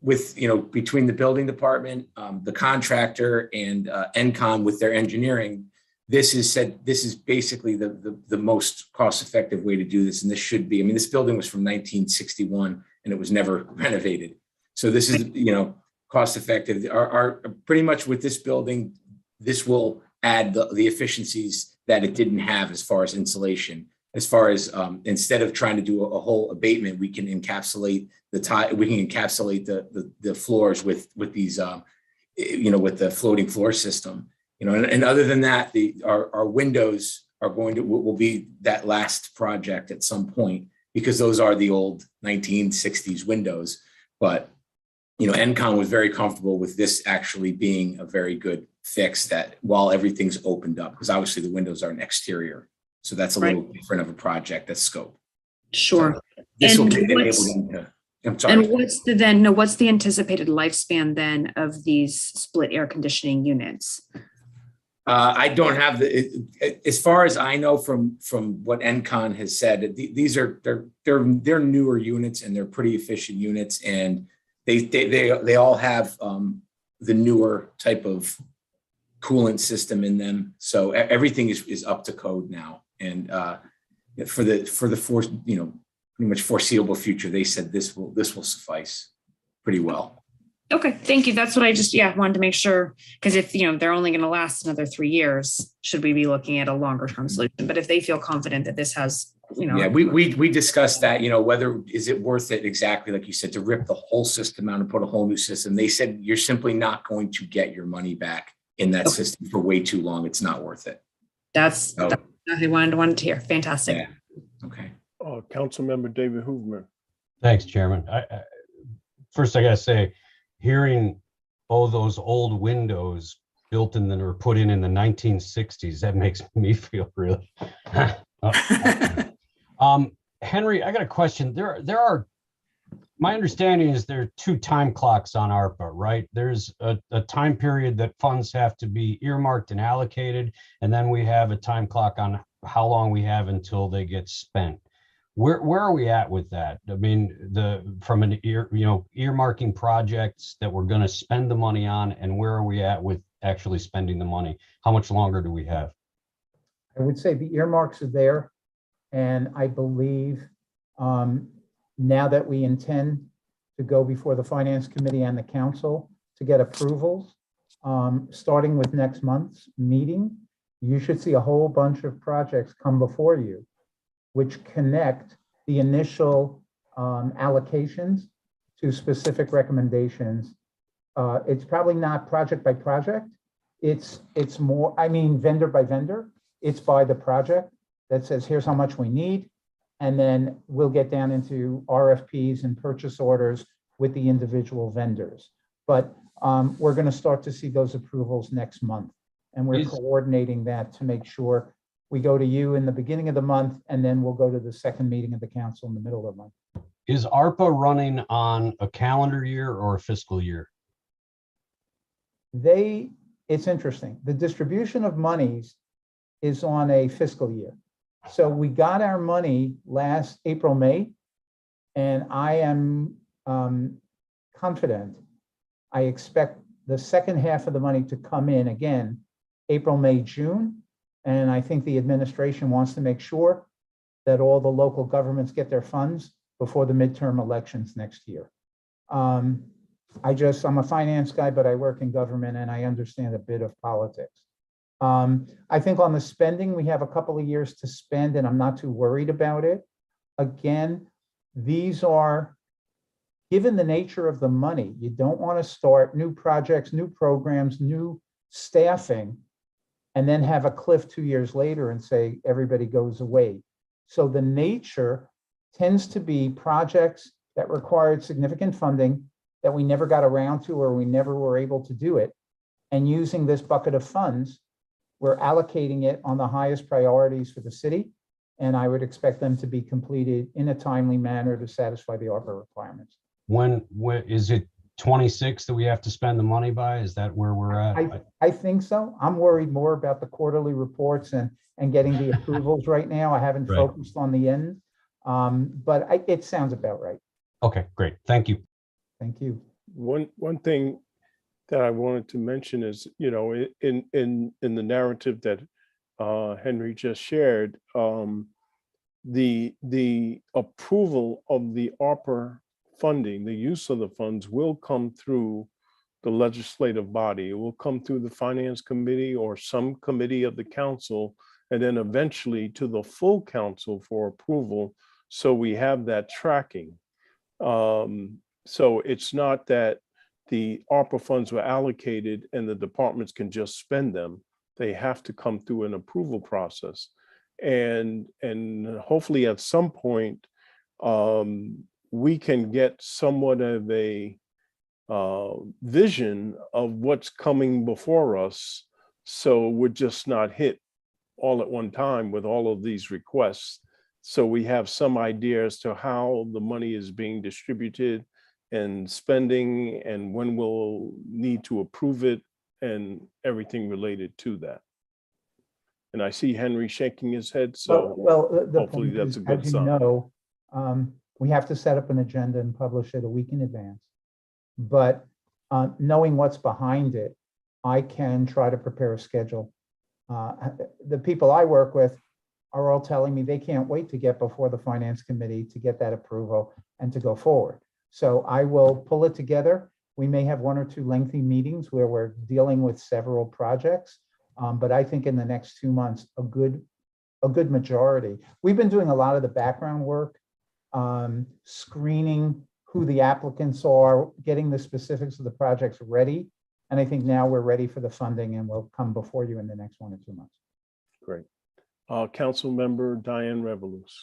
between the building department, the contractor and NCON with their engineering, this is basically the most cost-effective way to do this. And this should be, this building was from 1961 and it was never renovated. So this is, cost-effective. Our pretty much with this building, this will add the efficiencies that it didn't have as far as insulation. As far as instead of trying to do a whole abatement, we can encapsulate the floors with these with the floating floor system. And other than that, our windows will be that last project at some point because those are the old 1960s windows. But NCON was very comfortable with this actually being a very good fix that while everything's opened up, because obviously the windows are an exterior. So that's a little different of a project, that's scope. Sure. So this will enable them to, I'm sorry. And what's the anticipated lifespan then of these split air conditioning units? I don't have as far as I know from what NCON has said, these are they're newer units and they're pretty efficient units, and they all have the newer type of coolant system in them. So everything is up to code now. And for the pretty much foreseeable future, they said this will suffice pretty well. Okay, thank you. That's what I just wanted to make sure, because if they're only going to last another 3 years, should we be looking at a longer term solution? But if they feel confident that this has we discussed that, whether is it worth it, exactly like you said, to rip the whole system out and put a whole new system. They said you're simply not going to get your money back in that system for way too long. It's not worth it. That's exactly what I wanted to hear. Fantastic. Yeah. Okay. Councilmember David Hoover. Thanks, Chairman. First, I gotta say, hearing all those old windows built in or put in the 1960s, that makes me feel really. Henry, I got a question. There are My understanding is there are two time clocks on ARPA, right? There's a time period that funds have to be earmarked and allocated, and then we have a time clock on how long we have until they get spent. Where are we at with that? I mean, from an earmarking projects that we're going to spend the money on, and where are we at with actually spending the money? How much longer do we have? I would say the earmarks are there. And I believe now that we intend to go before the Finance Committee and the Council to get approvals, starting with next month's meeting, you should see a whole bunch of projects come before you, which connect the initial allocations to specific recommendations. It's probably not project by project. It's more, I mean, vendor by vendor. It's by the project that says, here's how much we need. And then we'll get down into RFPs and purchase orders with the individual vendors. But we're going to start to see those approvals next month. And we're coordinating that to make sure we go to you in the beginning of the month, and then we'll go to the second meeting of the council in the middle of the month. Is ARPA running on a calendar year or a fiscal year? It's interesting. The distribution of monies is on a fiscal year. So we got our money last April, May, and I am confident. I expect the second half of the money to come in again, April, May, June. And I think the administration wants to make sure that all the local governments get their funds before the midterm elections next year. I'm a finance guy, but I work in government and I understand a bit of politics. I think on the spending, we have a couple of years to spend and I'm not too worried about it. Again, these are, given the nature of the money, you don't want to start new projects, new programs, new staffing, and then have a cliff 2 years later and say everybody goes away. So the nature tends to be projects that required significant funding that we never got around to or we never were able to do it. And using this bucket of funds, we're allocating it on the highest priorities for the city. And I would expect them to be completed in a timely manner to satisfy the ARPA requirements. When is it 26 that we have to spend the money by? Is that where we're at? I think so. I'm worried more about the quarterly reports and getting the approvals right now. I haven't Right. focused on the end, but it sounds about right. Okay, great. Thank you. Thank you. One thing that I wanted to mention is, in the narrative that Henry just shared, the approval of the ARPA funding, the use of the funds will come through the legislative body. It will come through the Finance Committee or some committee of the council, and then eventually to the full council for approval. So we have that tracking. So it's not that the ARPA funds were allocated and the departments can just spend them. They have to come through an approval process. And hopefully at some point, we can get somewhat of a vision of what's coming before us. So we're just not hit all at one time with all of these requests. So we have some idea as to how the money is being distributed and spending and when we'll need to approve it and everything related to that. And I see Henry shaking his head, so the hopefully point that's is, a good as you sign. know, we have to set up an agenda and publish it a week in advance. But knowing what's behind it, I can try to prepare a schedule. The people I work with are all telling me they can't wait to get before the Finance Committee to get that approval and to go forward. So I will pull it together. We may have one or two lengthy meetings where we're dealing with several projects, but I think in the next 2 months, a good majority. We've been doing a lot of the background work, screening who the applicants are, getting the specifics of the projects ready. And I think now we're ready for the funding and we'll come before you in the next 1 or 2 months. Great. Council Member Diane Revolus.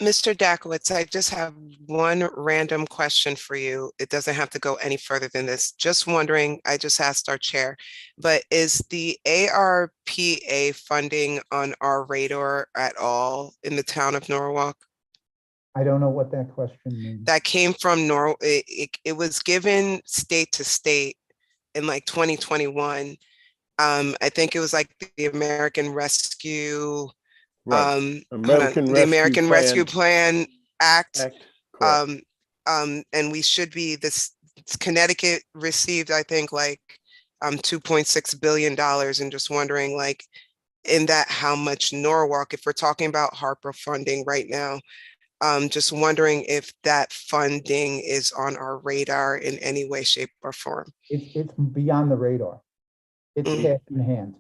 Mr. Dakowitz, I just have one random question for you. It doesn't have to go any further than this. Just wondering, I just asked our chair, but is the ARPA funding on our radar at all in the town of Norwalk? I don't know what that question means. That came from it was given state to state in like 2021. I think it was like the American Rescue, Right. the American Rescue Plan Act. Correct. And we should be Connecticut received, I think, like $2.6 billion, and just wondering, like, in that, how much Norwalk, if we're talking about HARPA funding right now, just wondering if that funding is on our radar in any way, shape, or form. It's beyond the radar. It's cash in hand.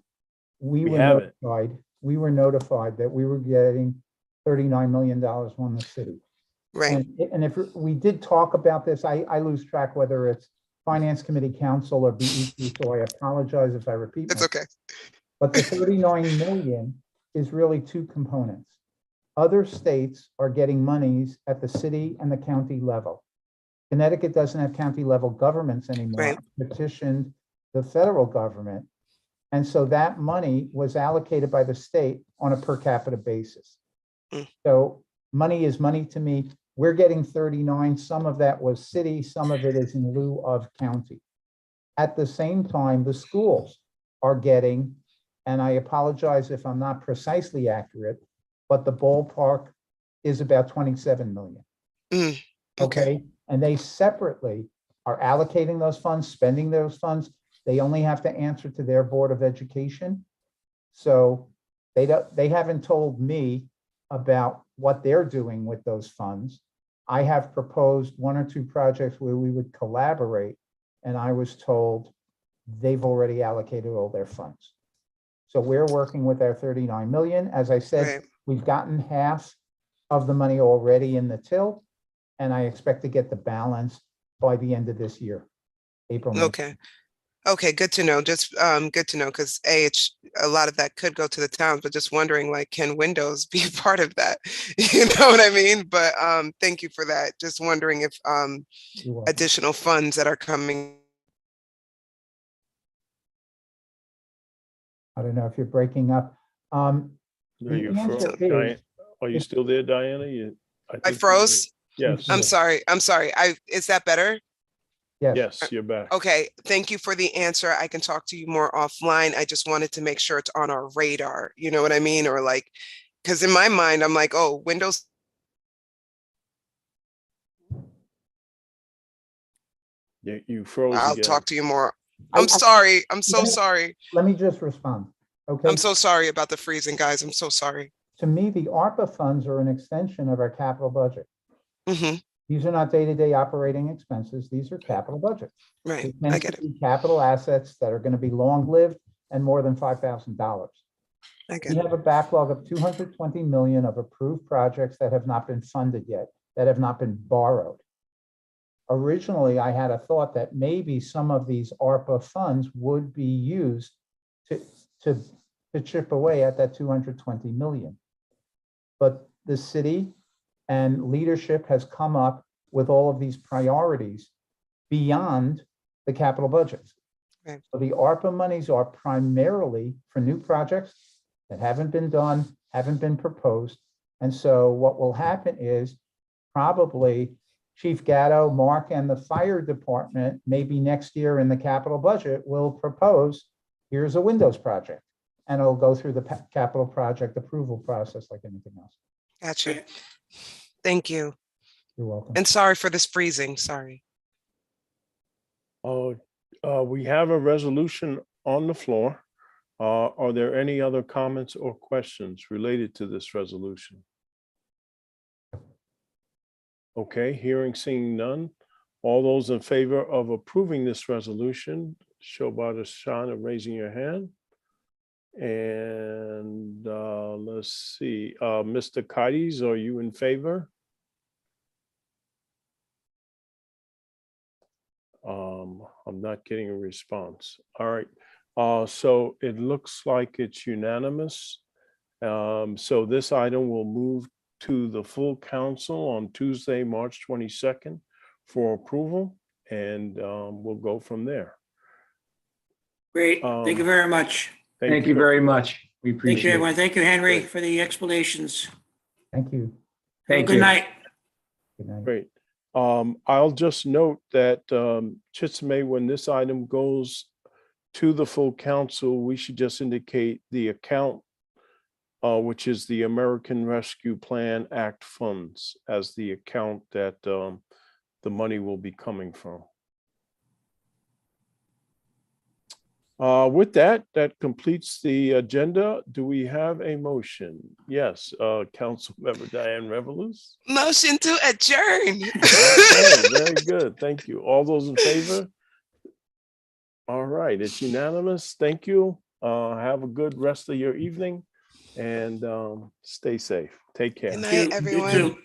We were have it. notified that we were getting $39 million from the city. Right. And if we did talk about this, I lose track whether it's Finance Committee, Council, or BEC, so I apologize if I repeat It's myself. okay. But the 39 million is really two components. Other states are getting monies at the city and the county level. Connecticut doesn't have county level governments anymore. Right. Petitioned the federal government. And so that money was allocated by the state on a per capita basis. So money is money to me. We're getting 39. Some of that was city, some of it is in lieu of county. At the same time, the schools are getting, and I apologize if I'm not precisely accurate, but the ballpark is about 27 million. Okay. And they separately are allocating those funds, spending those funds. They only have to answer to their Board of Education. So they haven't told me about what they're doing with those funds. I have proposed 1 or 2 projects where we would collaborate, and I was told they've already allocated all their funds. So we're working with our 39 million. As I said, we've gotten half of the money already in the till, and I expect to get the balance by the end of this year, April. Okay. Okay, good to know. Just good to know, because a lot of that could go to the towns, but just wondering, like, can Windows be a part of that? You know what I mean? But thank you for that. Just wondering if additional funds that are coming. I don't know if you're breaking up. No, you froze. Are you still there, Diana? I froze? Yes. I'm sorry. Is that better? Yes, you're back. Okay, thank you for the answer. I can talk to you more offline. I just wanted to make sure it's on our radar. You know what I mean? Or like, because in my mind, I'm like, oh, Windows. You froze. I'll talk to you more. I'm sorry. I'm so sorry. Let me just respond. Okay. I'm so sorry about the freezing, guys. I'm so sorry. To me, the ARPA funds are an extension of our capital budget. Mm-hmm. These are not day-to-day operating expenses. These are capital budgets. Right. I get it. Capital assets that are going to be long-lived and more than $5,000. We have a backlog of 220 million of approved projects that have not been funded yet, that have not been borrowed. Originally, I had a thought that maybe some of these ARPA funds would be used to chip away at that 220 million. But the city and leadership has come up with all of these priorities beyond the capital budgets. Right. So the ARPA monies are primarily for new projects that haven't been done, haven't been proposed. And so what will happen is probably Chief Gatto, Mark, and the fire department, maybe next year in the capital budget, will propose, here's a Windows project. And it'll go through the capital project approval process like anything else. Gotcha. Thank you. You're welcome. And sorry for this freezing. Sorry. Oh, we have a resolution on the floor. Are there any other comments or questions related to this resolution? Okay, hearing, seeing none. All those in favor of approving this resolution, show by the sign of raising your hand. And let's see, Mr. Kites, are you in favor? I'm not getting a response. All right, so it looks like it's unanimous. So this item will move to the full council on Tuesday, March 22nd for approval, and we'll go from there. Great. Thank you very much. Thank you very much. We Thank you, appreciate it. everyone. Thank you, Henry, for the explanations. Thank you. Have a good night. Good night. Great. I'll just note that, Chitsame, when this item goes to the full council, we should just indicate the account, which is the American Rescue Plan Act funds as the account that, the money will be coming from. With that, that completes the agenda. Do we have a motion? Yes, Councilmember Diane Revelous. Motion to adjourn. Okay, very good. Thank you. All those in favor? All right, it's unanimous. Thank you. Have a good rest of your evening and stay safe. Take care. Good You night, too. everyone.